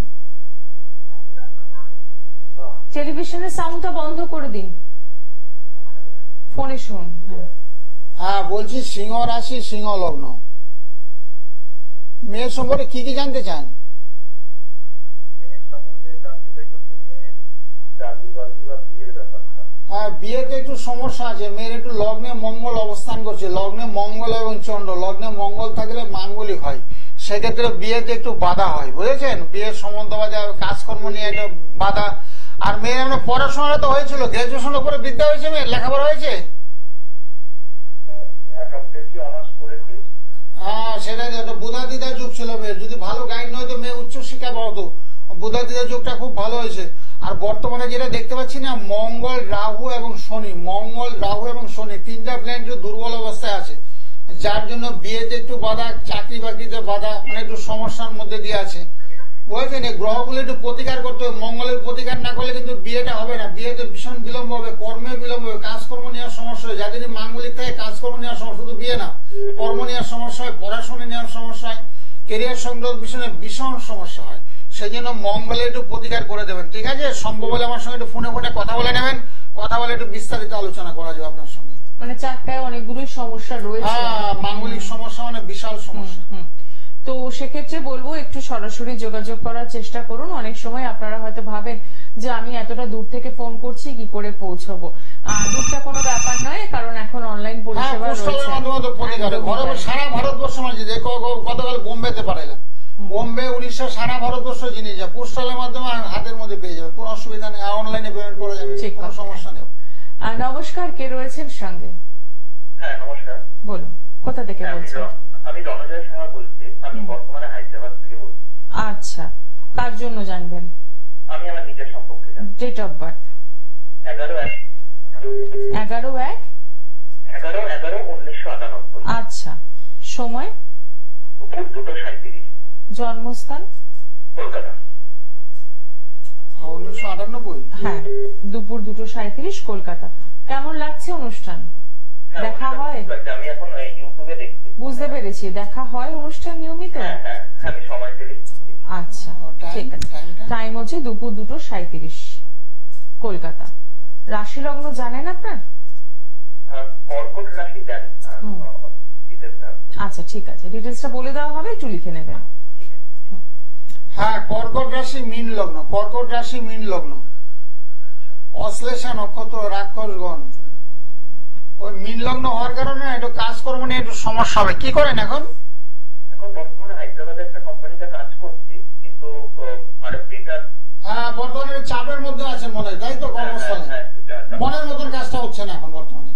টেলিভিশনের সাউন্ডটা বন্ধ করে দিন, ফোনে শুন। হ্যাঁ বলছি সিংহ রাশি সিংহ লগ্ন। মেয়ের সম্পর্কে কি কি জানতে চান? মেয়ের সম্বন্ধে জানতে চাই হচ্ছে মেয়ের চাকরি বাকরি বা বিয়ের ব্যাপারটা। হ্যাঁ বিয়েতে একটু সমস্যা আছে। মেয়ের একটু লগ্নে মঙ্গল অবস্থান করছে, লগ্নে মঙ্গল এবং চন্দ্র, লগ্নে মঙ্গল থাকলে মাঙ্গলিক হয়, সেক্ষেত্রে বিয়েতে একটু বাধা হয়, বুঝেছেন? বিয়ের সম্বন্ধ বাধা, কাজকর্ম নিয়ে একটা বাধা। আর মেয়ের আমরা পড়াশোনাটা তো হয়েছিল, গ্রাজুয়েশনের উপরে বিদ্যা হয়েছে, মেয়ের লেখাপড়া হয়েছে। অ্যাকাউন্টেন্সি অনার্স করেছে। হ্যাঁ সেটাই, বুধাদিদা যুগ ছিল মেয়ের, যদি ভালো গাইড নয় তো মেয়ে উচ্চশিক্ষা পড়তো। বুধাদিদা যুগটা খুব ভালো হয়েছে। আর বর্তমানে যেটা দেখতে পাচ্ছি না, মঙ্গল রাহু এবং শনি, মঙ্গল রাহু এবং শনি তিনটা প্ল্যানেট দুর্বল অবস্থায় আছে, যার জন্য বিয়েতে একটু বাধা, চাকরি বাকরিতে বাধা, মানে একটু সমস্যার মধ্যে দিয়ে আছে, বুঝেছেন? এই গ্রহগুলো একটু প্রতিকার করতে হবে। মঙ্গলের প্রতিকার না করলে কিন্তু বিয়েটা হবে না, বিয়েতে ভীষণ বিলম্ব হবে, কর্মে বিলম্ব হবে, কাজকর্ম নেওয়ার সমস্যা হয়। যাদের মাঙ্গলিক থাকে কাজকর্ম নেওয়ার সমস্যা, শুধু বিয়ে না, কর্ম নেওয়ার সমস্যা হয়, পড়াশোনা নেওয়ার সমস্যা হয়, কেরিয়ার সংক্রান্ত বিষয়ে ভীষণ সমস্যা হয়। সেই জন্য মঙ্গলে একটু প্রতিকার করে দেবেন, ঠিক আছে? সম্ভব হলে আমার সঙ্গে একটু ফোনে কথা বলে নেবেন, কথা বলে একটু বিস্তারিত আলোচনা করা যাবে আপনার সঙ্গে। মানে চারটায় অনেকগুলোই সমস্যা রয়েছে। হ্যাঁ মাঙ্গলিক সমস্যা মানে বিশাল সমস্যা। তো সেক্ষেত্রে বলবো একটু সরাসরি যোগাযোগ করার চেষ্টা করুন। অনেক সময় আপনারা হয়তো ভাবেন যে আমি এতটা দূর থেকে ফোন করছি, কি করে পৌঁছবো। দূরটা কোনো ব্যাপার নয়, কারণ এখন অনলাইন পরিষেবা রয়েছে। সারা ভারতবর্ষ মানে গতকাল বোম্বেতে পাঠাইলাম, বোম্বে উড়িষ্যা সারা ভারতবর্ষ জিনিস যায়, পোস্টালের মাধ্যমে হাতের মধ্যে পেয়ে যাবে, কোনো অসুবিধা নেই, অনলাইনে পেমেন্ট করা যাবে, কোনো সমস্যা নেই। নমস্কার, কে রয়েছেন সঙ্গে? হ্যাঁ নমস্কার। বলুন, কোথা থেকে বলছেন? আমি রণজয় সাহা বলছি, আমি বর্তমানে হায়দ্রাবাদ থেকে বলছি। আচ্ছা, কার জন্য জানবেন? আমি আমার নিজের সম্পর্কে জানি। Date of birth? 11/11/1998। আচ্ছা, সময়? দুপুর 2:37। জন্মস্থান? কলকাতা। 1998। হ্যাঁ, দুপুর 2:37 কলকাতা। কেমন লাগছে অনুষ্ঠান? দেখা হয়? আমি এখন ইউটিউবে দেখছি। বুঝতে পেরেছি, দেখা হয় অনুষ্ঠান নিয়মিত? হ্যাঁ, আমি সময় পেলে। আচ্ছা ঠিক আছে, টাইম হচ্ছে দুপুর 2:37 কলকাতা। রাশি লগ্ন জানেন আপনার? কর্কট রাশি জানেন? আচ্ছা ঠিক আছে, ডিটেলসটা বলে দেওয়া হবে, একটু লিখে নেবেন। হ্যাঁ কর্কট রাশি মীন লগ্ন, কর্কট রাশি মীন লগ্ন, অশ্লেষা নক্ষত্র, রাক্ষসগণ। ওই মীন লগ্ন হওয়ার কারণে একটু কাজকর্ম নিয়ে একটু সমস্যা হবে। কি করেন এখন? এখন বর্তমানে হায়দ্রাবাদে একটা কোম্পানিতে কাজ করছি, কিন্তু বেটার। হ্যাঁ বর্তমানে চাপের মধ্যে আছেন মনে হয়, তাই তো? কর্মস্থলে মনের মতন কাজটা হচ্ছে না এখন বর্তমানে,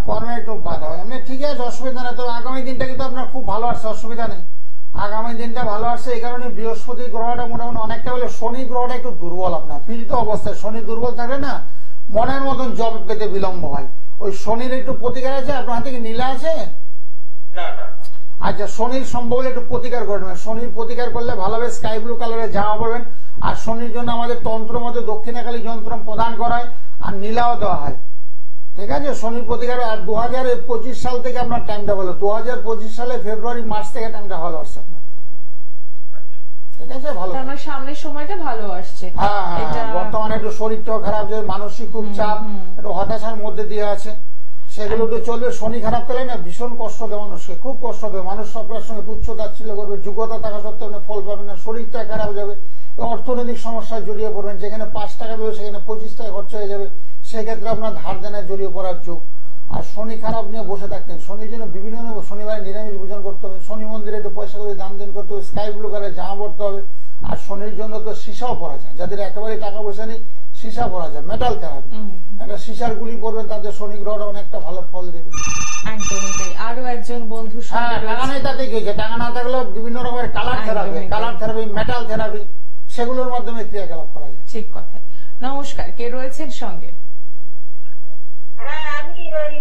কর্মে একটু বাধা হয়। এমনি ঠিক আছে, অসুবিধা নেই। তবে আগামী দিনটা কিন্তু আপনার খুব ভালো আসছে, অসুবিধা নেই, আগামী দিনটা ভালো আসছে। এই কারণে বৃহস্পতি গ্রহটা মোটামুটি অনেকটা হলে, শনি গ্রহটা একটু দুর্বল আপনার, পীড়িত অবস্থায়। শনি দুর্বল থাকলে না মনের মতন জব পেতে বিলম্ব হয়। ওই শনির একটু প্রতিকার আছে আপনার হাতে? কি নীলা আছে? আচ্ছা, শনির সম্ভব হলে একটু প্রতিকার করে নেবেন। শনির প্রতিকার করলে ভালো হবে, স্কাই ব্লু কালারের জামা পড়বেন। আর শনির জন্য আমাদের তন্ত্র মধ্যে দক্ষিণাকালী যন্ত্র প্রদান করা হয়, আর নীলাও দেওয়া হয়, ঠিক আছে? শনির প্রতিকার। আর 2025 সাল থেকে আপনার টাইমটা ভালো, 2025 সালে ফেব্রুয়ারি মার্চ থেকে টাইমটা ভালো আসছে আপনার, ঠিক আছে? ভালো, সামনের সময়টা ভালো আসছে। হ্যাঁ বর্তমানে একটু শরীরটাও খারাপ, যে মানসিক খুব চাপ, একটু হতাশার মধ্যে দিয়ে আছে, সেগুলো একটু চলবে। শনি খারাপ পেলে না ভীষণ কষ্ট দেয় মানুষকে, খুব কষ্ট দেবে। মানুষ সবার সঙ্গে তুচ্ছ তাচ্ছিল্য করবে, যোগ্যতা থাকা সত্ত্বেও ফল পাবে না, শরীরটা খারাপ যাবে, অর্থনৈতিক সমস্যায় জড়িয়ে পড়বেন। যেখানে 5 টাকা দেবে সেখানে 25 টাকা খরচ হয়ে যাবে, সেক্ষেত্রে আপনার ধার দেনায় জড়িয়ে পড়ার যোগ। আর শনি খারাপ নিয়ে বসে থাকতেন, শনির জন্য বিভিন্ন শনিবারে নিরামিষ ভোজন করতে হবে, শনি মন্দিরে একটু পয়সা করে দান দেন করতে হবে, স্কাই ব্লু কালারের জামা পড়তে হবে। আর শনির জন্য তো সীসাও পরা যায়, যাদের একেবারে টাকা পয়সা নেই সীসা পরা যায়, মেটাল থেরাপি। একটা সীসার গুলি পড়বেন, তাদের শনি গ্রহটা অনেকটা ভালো ফল দেবে। একদমই তাই। আরো একজন বন্ধু টাকানাইটাতে কি হয়েছে, টাকা না থাকলেও বিভিন্ন রকমের কালার থেরাপি, মেটাল থেরাপি, সেগুলোর মাধ্যমে ক্রিয়াকলাপ করা যায়। ঠিক কথা। নমস্কার, কে রয়েছেন সঙ্গে? হ্যাঁ আমি ওই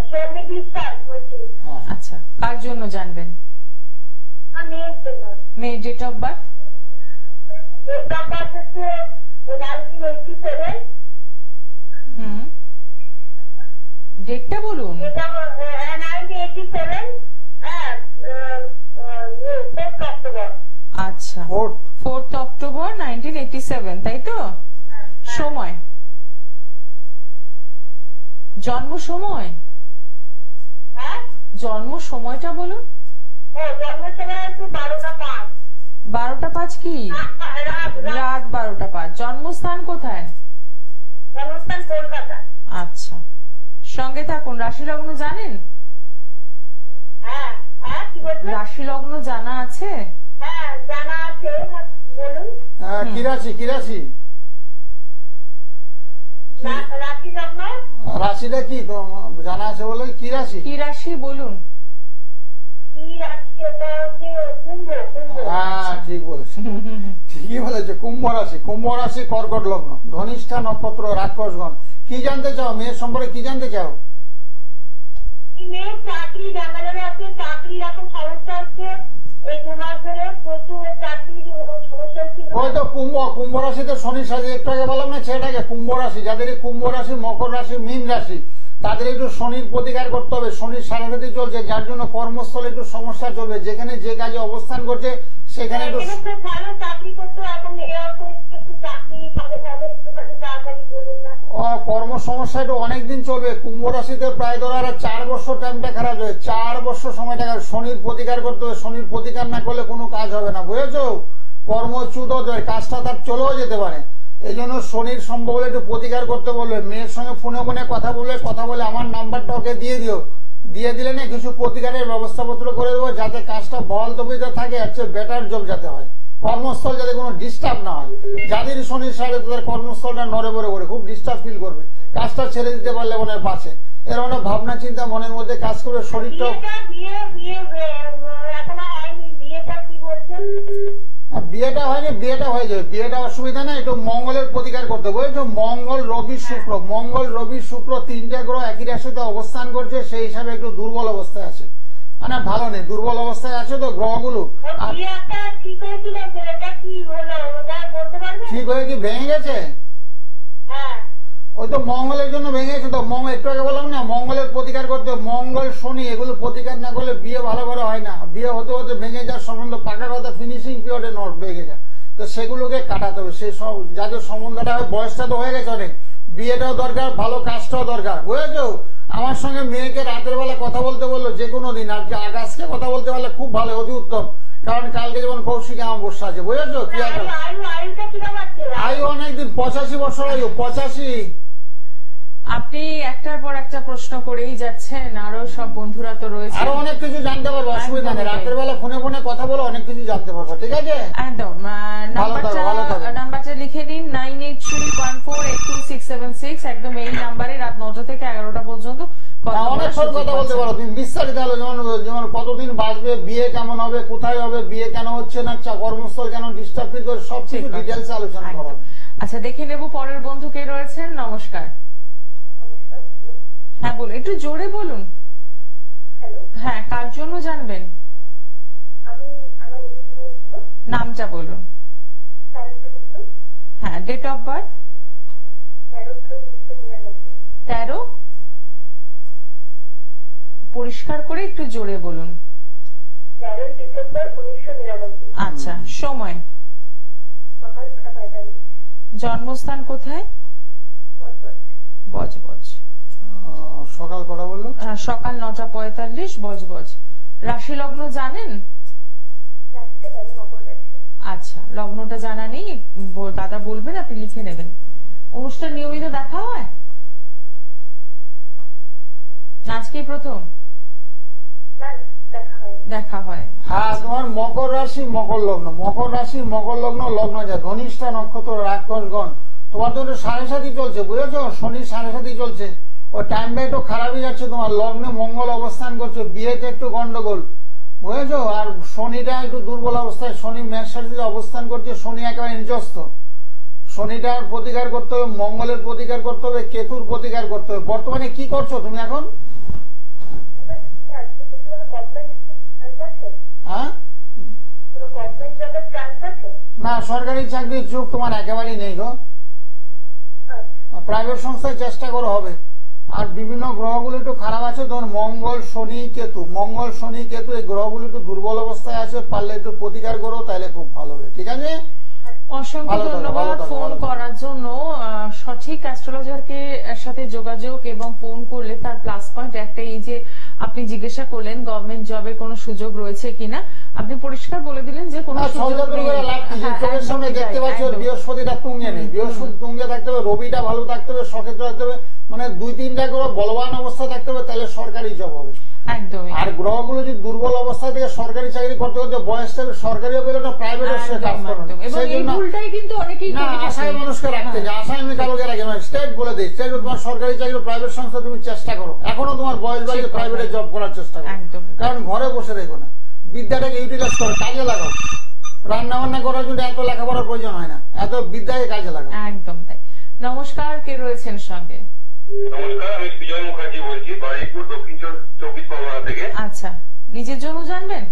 স্বামী সমস্যা হচ্ছে হ্যাঁ আচ্ছা, কার জন্য জানবেন? আর মেয়ের জন্য মেয়ের date of birth? Date of birth হচ্ছে 1987 হুম, ডেটটা বলুন। এটা 1987 হ্যাঁ 4 অক্টোবর আচ্ছা, 4th অক্টোবর 1987, তাই তো? সময়, জন্ম সময়, হ্যাঁ জন্ম সময়টা বলুন। ও জন্ম সময় হচ্ছে 12টা 5 12টা 5 কি? রাত 12টা 5। জন্মস্থান কোথায়? জন্মস্থান কলকাতা। আচ্ছা, সঙ্গে থাকুন। রাশি লগ্ন জানেন? হ্যাঁ হ্যাঁ কি বলছেন? রাশি লগ্ন জানা আছে? হ্যাঁ জানা আছে, বলুন। কি রাশি কি রাশি রাশি লগ্ন রাশিটা কি তো জানা আছে বলে কি রাশি? কি রাশি বলুন। কি রাশি? ওটা হচ্ছে কুম্ভ। হ্যাঁ ঠিক বলেছে, ঠিকই বলেছে, কুম্ভ রাশি। কুম্ভ রাশি কর্কট লগ্ন, ধনিষ্ঠা নক্ষত্র, রাক্ষসগণ। কি জানতে চাও মেয়ের সম্পর্কে? কি জানতে চাও? মেয়ের চাকরি ব্যাঙ্গালোরে আছে, চাকরির এখন সমস্যা হচ্ছে, এই 2 মাস ধরে প্রচুর চাকরির সমস্যা হচ্ছে। ওই তো কুম্ভ রাশিতে শনি সাজে, একটু আগে বললাম না ছেলেটাকে, কুম্ভ রাশি। যাদের এই কুম্ভ রাশি, মকর রাশি, মীন রাশি, তাদের একটু শনির প্রতিকার করতে হবে। শনির সারাসাতি চলছে, যার জন্য কর্মস্থলে একটু সমস্যা চলবে। যেখানে যে কাজে অবস্থান করছে সেখানে একটু খুব ভালো চাকরি করতো, এখন একটু চাকরি পাবে একটু তাড়াতাড়ি বলুন না। কর্ম সমস্যা একটু অনেকদিন চলবে। কুম্ভ রাশিতে প্রায় ধরো আর 4 বছর টাইমটা খারাপ হবে, 4 বছর সময়টা খারাপ। শনির প্রতিকার করতে হবে, শনির প্রতিকার না করলে কোনো কাজ হবে না, বুঝেছো? কর্মচ্যুত হয়ে কাজটা তার চলেও যেতে পারে। এই জন্য শনির সম্ভব হলে একটু প্রতিকার করতে বলবে। মেয়ের সঙ্গে ফোনে কথা বলে আমার নাম্বারটা ওকে দিয়ে দিও, দিয়ে দিলে না কিছু প্রতিকারের ব্যবস্থাপত্র করে দেবো, যাতে কাজটা বহাল তবিতে থাকে, হচ্ছে বেটার জব যাতে হয়, কর্মস্থল যাতে কোনো ডিস্টার্ব না হয়। যাদের শনির সাড়ে তাদের কর্মস্থলটা নড়ে বড়ে করে খুব ডিস্টার্ব ফিল করবে, কাজটা ছেড়ে দিতে পারলে মনের পাশে এর একটা ভাবনা চিন্তা মনের মধ্যে কাজ করবে। শরীরটা এখনো হয়নি, বিয়েটা কি বলছেন? বিয়েটা হয়নি, বিয়েটা হয়ে যাবে, বিয়েটা অসুবিধা নেই। একটু মঙ্গলের প্রতিকার করতে বুঝেছো? মঙ্গল রবি শুক্র 3টে গ্রহ একই রাশিতে অবস্থান করছে, সেই হিসাবে একটু দুর্বল অবস্থায় আছে, মানে ভালো নেই, দুর্বল অবস্থায় আছে তো গ্রহগুলো। বিয়েটা ঠিক হয়েছিল, এটা কি হলো ওটা বলতে পারবেন? ঠিক হয়ে কি ভেঙে গেছে? হ্যাঁ ওই তো মঙ্গলের জন্য ভেঙে গেছে তো। একটু আগে বললাম না মঙ্গলের প্রতিকার করতে, মঙ্গল শনি এগুলো প্রতিকার না করলে বিয়ে ভালো করে হয় না। বিয়ে হতে হতে ভেঙে যাওয়ার সম্বন্ধ, পাকা কথা ফিনিশিং পিরিয়ডে ভেঙে যায়, তো সেগুলোকে কাটাতে হবে। সেই সব যাদের সম্বন্ধটা বয়সটা তো হয়ে গেছে অনেক, বিয়েটাও দরকার, ভালো কাজটাও দরকার, বুঝেছো? আমার সঙ্গে মেয়েকে রাতের বেলা কথা বলতে বললো যে কোনো দিন, আর আজকে কথা বলতে পারলে খুব ভালো, অতি উত্তম। কারণ কালকে যেমন কৌশিক আমার বসে আছে, বুঝেছো? কি আয়ুটা কিরকম আছে? আয়ু অনেকদিন, 85 বছর আয়ু, 85। আপনি একটার পর একটা প্রশ্ন করেই যাচ্ছেন, আরো সব বন্ধুরা তো রয়েছে, আরো অনেক কিছু জানতে পারবো, অসুবিধা নেই। রাতের বেলা ফোনে কথা বলে অনেক কিছু জানতে পারবো, ঠিক আছে? একদম। নাম্বারটা লিখে নিন 9831482676। একদম এই নাম্বারে রাত 9টা থেকে 11টা পর্যন্ত অনেক সব কথা বলতে পারো তুমি, বিস্তারিত আলো, যেমন কতদিন বাঁচবে, বিয়ে কেমন হবে, কোথায় হবে, বিয়ে কেন হচ্ছে না, কর্মস্থল কেন ডিস্টার্ব ফিল করে, সব কিছু ডিটেলস আলোচনা করো। আচ্ছা, দেখে নেব পরের বন্ধু কে রয়েছেন। নমস্কার। হ্যাঁ বলুন, একটু জোরে বলুন। হ্যালো, হ্যাঁ, কার জন্য জানবেন? আমি আমার নামটা বলুন। হ্যাঁ, ডেট অফ বার্থ? 13। পরিষ্কার করে একটু জোরে বলুন। 13 ডিসেম্বর 1999। আচ্ছা, সময়? সকাল 9:45। জন্মস্থান কোথায়? বজবজ। সকাল কটা বললো? সকাল 9:45 বজবজ। রাশি লগ্ন জানেন? রাশিটা জানি, মকর রাশি। আচ্ছা, লগ্নটা জানা নেই, দাদা বলবেন, আপনি লিখে নেবেন। অনুষ্ঠান নিয়মিত দেখা হয়? আজকেই প্রথম না দেখা হয়। হ্যাঁ, তোমার মকর রাশি মকর লগ্ন, লগ্ন যা ধনিষ্ঠা নক্ষত্র, রাক্ষসগণ। তোমার তো 7.5 চলছে, বুঝেছো? শনির 7.5 চলছে, ওই টাইমটা একটু খারাপই যাচ্ছে তোমার। লগ্নে মঙ্গল অবস্থান করছে, বিয়েতে একটু গন্ডগোল, বুঝেছো? আর শনিটা একটু দুর্বল অবস্থায়, শনি মেষ রাশিতে অবস্থান করছে, শনি একেবারে নিচস্থ। শনিটার প্রতিকার করতে হবে, মঙ্গলের প্রতিকার করতে হবে, কেতুর প্রতিকার করতে হবে। বর্তমানে কি করছো তুমি এখন? চান্স আছে? হ্যাঁ, কোনো গভর্নমেন্ট জবের চান্স আছে? না সরকারি চাকরির যুগ তোমার একেবারেই নেই গো। আচ্ছা। প্রাইভেট সংস্থায় চেষ্টা করে হবে। আর বিভিন্ন গ্রহগুলো একটু খারাপ আছে, ধরুন মঙ্গল শনি কেতু, মঙ্গল শনি কেতু এই গ্রহগুলো একটু দুর্বল অবস্থায় আছে, পারলে একটু প্রতিকার করো তাহলে খুব ভালো হবে। ঠিক আছে, অসংখ্য ভালো থাকো, ধন্যবাদ ভালো থাকো, ফোন ভালো থাকো। করার জন্য। সঠিক অ্যাস্ট্রোলজারকে সাথে যোগাযোগ এবং ফোন করলে তার প্লাস পয়েন্ট একটাই, এই যে আপনি জিজ্ঞাসা করলেন গভর্নমেন্ট জবে কোনো সুযোগ রয়েছে কিনা, আপনি পরিষ্কার বলে দিলেন যে কোনো না, সুযোগ ছলচাতুর নেই। করে লাভ কি? হ্যাঁ, চোখের সামনে একদমই দেখতে তাই, পাচ্ছ একদম। বৃহস্পতিটা তুঙ্গে নেই, বৃহস্পতি তুঙ্গে থাকতে হবে, রবিটা ভালো থাকতে হবে, সক্ষেত্র থাকতে হবে, মানে 2-3টা করে বলবান অবস্থা থাকতে হবে, তাহলে সরকারি জব হবে। একদমই আর গ্রহগুলো যদি দুর্বল অবস্থা থেকে সরকারি চাকরি করতে করতে বয়সটা সরকারিও পেলে না প্রাইভেটও সে কাজ একদম, করবে না। একদম। এবং সেই এই জন্য ভুলটাই কিন্তু অনেকেই না, করে থাকে। আশায় মানুষকে রাখতে যে আশায় আমি কারোকে রাখি না, স্টেট বলে দিই, স্টেট তোমার সরকারি চাকরি প্রাইভেট সংস্থা তুমি চেষ্টা করো, এখনো তোমার বয়স বাড়িয়ে ঠিক কথা। প্রাইভেটে জব করার চেষ্টা করো। একদম। কারণ ঘরে বসে রেখো না, বিদ্যাটাকে ইউটিলাইজ করো, কাজে লাগাও। রান্না বান্না করার জন্য এত লেখাপড়ার প্রয়োজন হয় না, এত বিদ্যাকে কাজে লাগাও। একদম তাই। নমস্কার, কে রয়েছেন সঙ্গে? নমস্কার, আমি সুজয় মুখার্জি বলছি, বারুইপুর দক্ষিণ চব্বিশ পরগনা থেকে। আচ্ছা, নিজের জন্য জানবেন?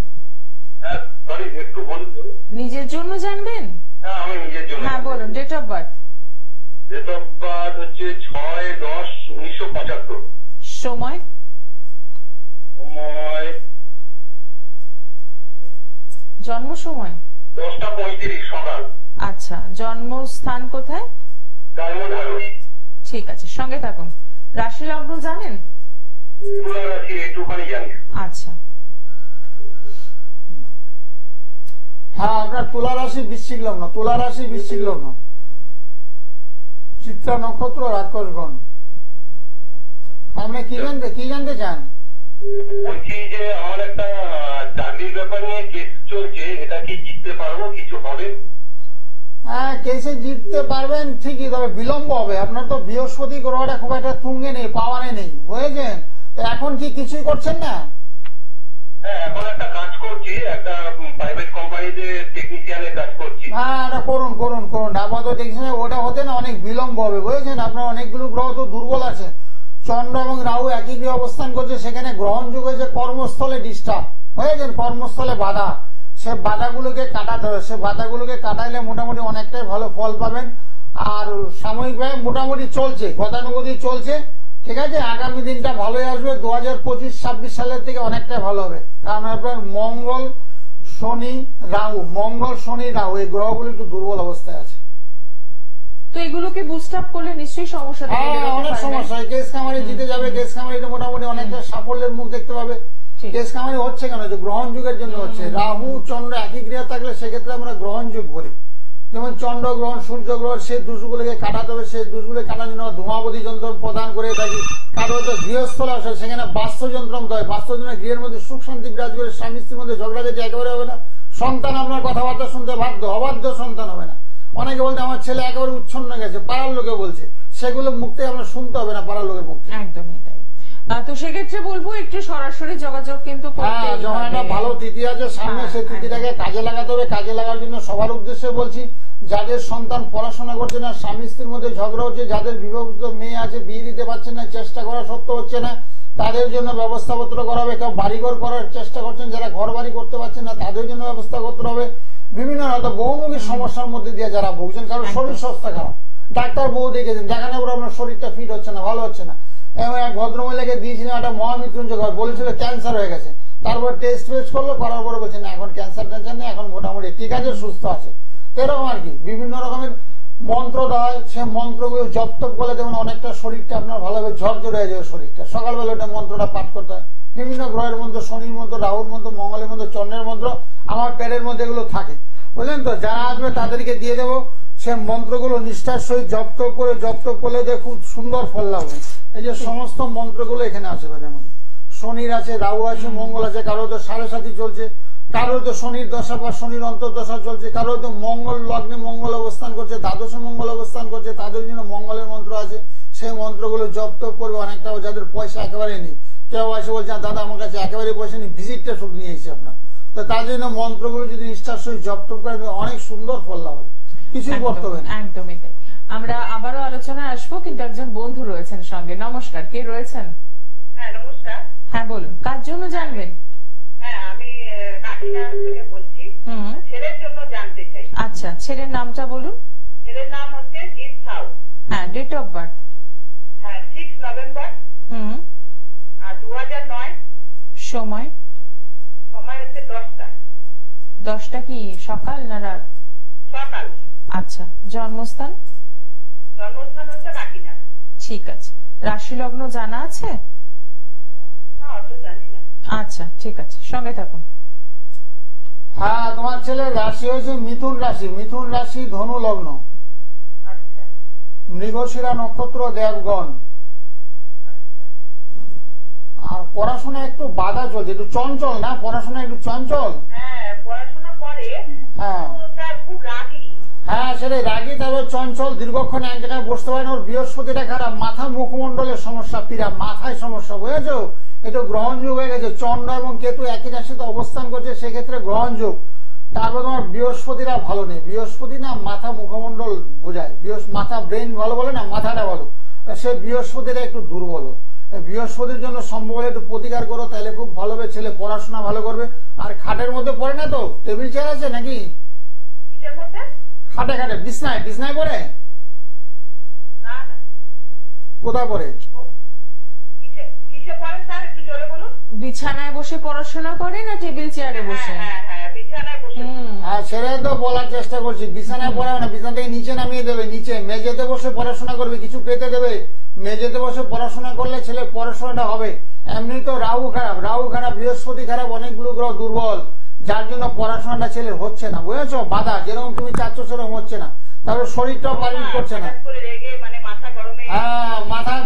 সরি, একটু বলুন তো। নিজের জন্য জানবেন? হ্যাঁ, আমি নিজের জন্য। হ্যাঁ বলুন, date of birth. Date of birth হচ্ছে 6-10-1975। সময়? সময় জন্ম সময়? 10টা 35 সকাল। আচ্ছা, জন্মস্থান কোথায়? ডায়মন্ড হারবার। ঠিক আছে, সঙ্গে থাকুন। রাশি লগ্ন জানেন? তুলা রাশি একটুখানি জানি। আচ্ছা, হ্যাঁ, আপনার তুলা রাশি বৃশ্চিক লগ্ন, তুলা রাশি বৃশ্চিক লগ্ন, চিত্রা নক্ষত্র, রাক্ষসগণ। আপনি কি জানতে চান? বলছি যে আমার একটা চাকরির ব্যাপার নিয়ে কেস চলছে, এটা কি জিততে পারবো, কিছু হবে? হ্যাঁ, কেসে জিততে পারবেন ঠিকই, তবে বিলম্ব হবে। আপনার তো বৃহস্পতি গ্রহটা খুব একটা তুঙ্গে নেই, পাওয়ারে নেই, বুঝেছেন? তো এখন কি কিছুই করছেন না? হ্যাঁ, এখন একটা কাজ করছি, একটা প্রাইভেট কোম্পানিতে টেকনিশিয়ানের কাজ করছি। হ্যাঁ, এটা করুন করুন করুন, আপাতত দেখছেন ওটা হতে না অনেক বিলম্ব হবে, বুঝেছেন? আপনার অনেকগুলো গ্রহ তো দুর্বল আছে, চন্দ্র এবং রাহু একই গৃহে অবস্থান করছে, সেখানে গ্রহণ যুগ হয়েছে কর্মস্থলে ডিস্টার্ব, বুঝেছেন? কর্মস্থলে বাধা, সে বাধাগুলোকে কাটাতে হবে, সে বাধাগুলোকে কাটাইলে মোটামুটি অনেকটাই ভালো ফল পাবেন। আর সাময়িকভাবে মোটামুটি চলছে, গতানুগতিক চলছে, ঠিক আছে? আগামী দিনটা ভালোই আসবে, 2025-26 সালের থেকে অনেকটাই ভালো হবে। কারণ আপনার মঙ্গল শনি রাহু এই গ্রহগুলো একটু দুর্বল অবস্থায় আছে। তো এগুলোকে বুস্ট আপ করলে নিশ্চয়ই সমস্যা থেকে হ্যাঁ, বেরোতে অনেক পারবেন। সমস্যা, কেস কামারি জিতে যাবে, কেস কামারিটা মোটামুটি অনেকটা সাফল্যের মুখ দেখতে পাবে। ঠিক। কেস কামারি হচ্ছে কেন? যে গ্রহণ যুগের জন্য হচ্ছে। রাহু চন্দ্র একই গৃহে থাকলে সেক্ষেত্রে আমরা গ্রহণ যুগ বলি। যেমন চন্দ্র গ্রহণ, সূর্য গ্রহণ, সেই দোষগুলোকে কাটাতে হবে, সেই দোষগুলো কাটার জন্য ধূমাবতী যন্ত্র প্রদান করে থাকি। কারো হয়তো গৃহস্থল আসে, সেখানে বাস্তু যন্ত্র হয়, বাস্তু যন্ত্র গৃহের মধ্যে সুখ শান্তি বিরাজ করে, স্বামী স্ত্রীর মধ্যে ঝগড়া যেতে একেবারে হবে না। সন্তান আপনার কথাবার্তা শুনতে বাধ্য, অবাধ্য সন্তান হবে না। অনেকে বলতে আমার ছেলে একেবারে উচ্ছন্ন গেছে, পাড়ার লোকে বলছে, সেগুলো মুক্তি আপনার শুনতে হবে না, পাড়ার লোকের মুক্তি। একদমই তাই। তো সেক্ষেত্রে বলবো একটু সরাসরি যোগাযোগ কিন্তু করতে হ্যাঁ, যখন একটা ভালো তিথি আছে সামনে, হ্যাঁ, সেই তিথিটাকে কাজে লাগাতে হবে। কাজে লাগার জন্য সবার উদ্দেশ্যে বলছি, যাদের সন্তান পড়াশোনা করছে না, স্বামী স্ত্রীর মধ্যে ঝগড়া হচ্ছে, যাদের বিবাহিত মেয়ে আছে বিয়ে দিতে পারছেন না, চেষ্টা করা সত্ত্বেও হচ্ছে না, তাদের জন্য ব্যবস্থাপত্র করা হবে। কেউ বাড়িঘর করার চেষ্টা করছেন, যারা ঘর বাড়ি করতে পারছেন না, তাদের জন্য ব্যবস্থা করতে হবে। বিভিন্ন হয়তো বহুমুখী সমস্যার মধ্যে দিয়ে যারা ভুগছেন, কারণ শরীর স্বাস্থ্য খারাপ, ডাক্তার বহু দেখেছেন, দেখানোর পর আপনার শরীরটা ফিট হচ্ছে না, ভালো হচ্ছে না। এবং এক ভদ্রমহিলাকে দিয়েছিলেন একটা মহামৃত্যুঞ্জয়, বলেছিল ক্যান্সার হয়ে গেছে, তারপর টেস্ট করলো, করার পরে বলছে না এখন ক্যান্সার টেনশন নেই, এখন মোটামুটি ঠিক আছে, সুস্থ আছে। এরকম আর কি বিভিন্ন রকমের মন্ত্র দেওয়া হয়, সে মন্ত্রগুলো জপ তপ করলে দেখুন অনেকটা শরীরটা আপনার ভালোভাবে ঝরঝরে হয়ে যাবে শরীরটা। সকালবেলা ওটা মন্ত্রটা পাঠ করতে হয়। বিভিন্ন গ্রহের মন্ত্র, শনির মন্ত্র, রাহুর মন্ত্র, মঙ্গলের মন্ত্র, চন্দ্রের মন্ত্র আমার প্যাডের মধ্যে এগুলো থাকে, বুঝলেন তো? যারা আসবে তাদেরকে দিয়ে দেবো, সে মন্ত্রগুলো নিষ্ঠার সহিত জপ তপ করলে খুব সুন্দর ফল লাভ হয়। এই যে সমস্ত মন্ত্রগুলো এখানে আছে, যেমন শনির আছে, রাহু আছে, মঙ্গল আছে, কারো তো 7.5 চলছে, কারো তো শনির দশা বা শনির অন্তর্দশা চলছে, কারো তো মঙ্গল লগ্নে মঙ্গল অবস্থান করছে, দ্বাদশে মঙ্গল অবস্থান করছে, তাদের জন্য মঙ্গলের মন্ত্র আছে, সেই মন্ত্রগুলো জপ তপ করবে। অনেকটা যাদের পয়সা একেবারে নেই, কেউ এসে বলছে দাদা আমার কাছে একেবারে পয়সা নেই, ভিজিটটা শুধু নিয়ে এসেছি আপনার, তো তার জন্য মন্ত্রগুলো যদি নিষ্ঠার সহিত জপ তপ করে অনেক সুন্দর ফল লাভ হবে, কিছুই করতে হবে না। একদমই তাই। আমরা আবারও আলোচনায় আসবো, কিন্তু একজন বন্ধু রয়েছেন সঙ্গে। নমস্কার, কে রয়েছেন? হ্যাঁ নমস্কার। হ্যাঁ বলুন, কার জন্য জানবেন? হ্যাঁ আমি সময়? সময় হচ্ছে 10টা। 10টা কি সকাল না রাত? সকাল। আচ্ছা, জন্মস্থান? জন্মস্থান হচ্ছে কাকিনাড়া। ঠিক আছে। রাশি লগ্ন জানা আছে? না, অত জানি না। আচ্ছা, ঠিক আছে, সঙ্গে থাকুন। হ্যাঁ, তোমার ছেলের রাশি হয়েছে মিথুন রাশি। মিথুন রাশি, ধনু লগ্ন, আচ্ছা মৃগশিরা নক্ষত্র, দেবগণ। আচ্ছা। আর পড়াশোনা একটু বাধা চলছে, একটু চঞ্চল না? পড়াশোনা একটু চঞ্চল। হ্যাঁ, পড়াশোনা করে, হ্যাঁ কিন্তু তার খুব রাগী। হ্যাঁ, সেটাই, রাগী, তারপর চঞ্চল, দীর্ঘক্ষণ এক জায়গায় বসতে পারে না। ওর বৃহস্পতিটা খারাপ, মাথা মুখমন্ডলের সমস্যা, পীড়া, মাথায় সমস্যা, বুঝেছো? একটু গ্রহণযোগ হয়ে গেছে, চন্দ্র এবং কেতু একই রাশিতে অবস্থান করছে, সেক্ষেত্রে গ্রহণযোগ। তারপর তোমার বৃহস্পতিরা ভালো নেই। বৃহস্পতি না মাথা মুখমন্ডল বোঝায়, মাথা ব্রেন ভালো বলে না, মাথাটা ভালো। সে বৃহস্পতিরা একটু দুর্বল। বৃহস্পতির জন্য সম্ভব হলে একটু প্রতিকার করো, তাহলে খুব ভালো হবে। ছেলে পড়াশোনা ভালো করবে। আর খাটের মধ্যে পড়ে না তো? টেবিল চেয়ার আছে নাকি? কিসের মধ্যে? খাটে খাটে, বিছনায় বিছনায় পড়ে? না না। কোথায় পড়ে? কিসে পড়ে স্যার, একটু জোরে বলুন। বিছানায় বসে পড়াশোনা করে না টেবিল চেয়ারে বসে? হ্যাঁ হ্যাঁ, বিছানায় বসে। হ্যাঁ, সেটাই তো বলার চেষ্টা করছি। বিছানায় পড়াবে না, বিছানা থেকে নিচে নামিয়ে দেবে। নিচে মেঝেতে বসে পড়াশোনা করবে, কিছু পেতে দেবে। মেঝেতে বসে পড়াশোনা করলে ছেলে পড়াশোনাটা হবে। এমনি তো রাহু খারাপ, রাহু খারাপ, বৃহস্পতি খারাপ, অনেকগুলো গ্রহ দুর্বল, যার জন্য পড়াশোনাটা ছেলের হচ্ছে না, বুঝেছো? বাধা, যেরকম তুমি চাচ্ছ সেরকম হচ্ছে না। তারপর শরীরটাও পারমিট করছে না। হঠাৎ করে রেগে, মানে মাথা গরমে। হ্যাঁ,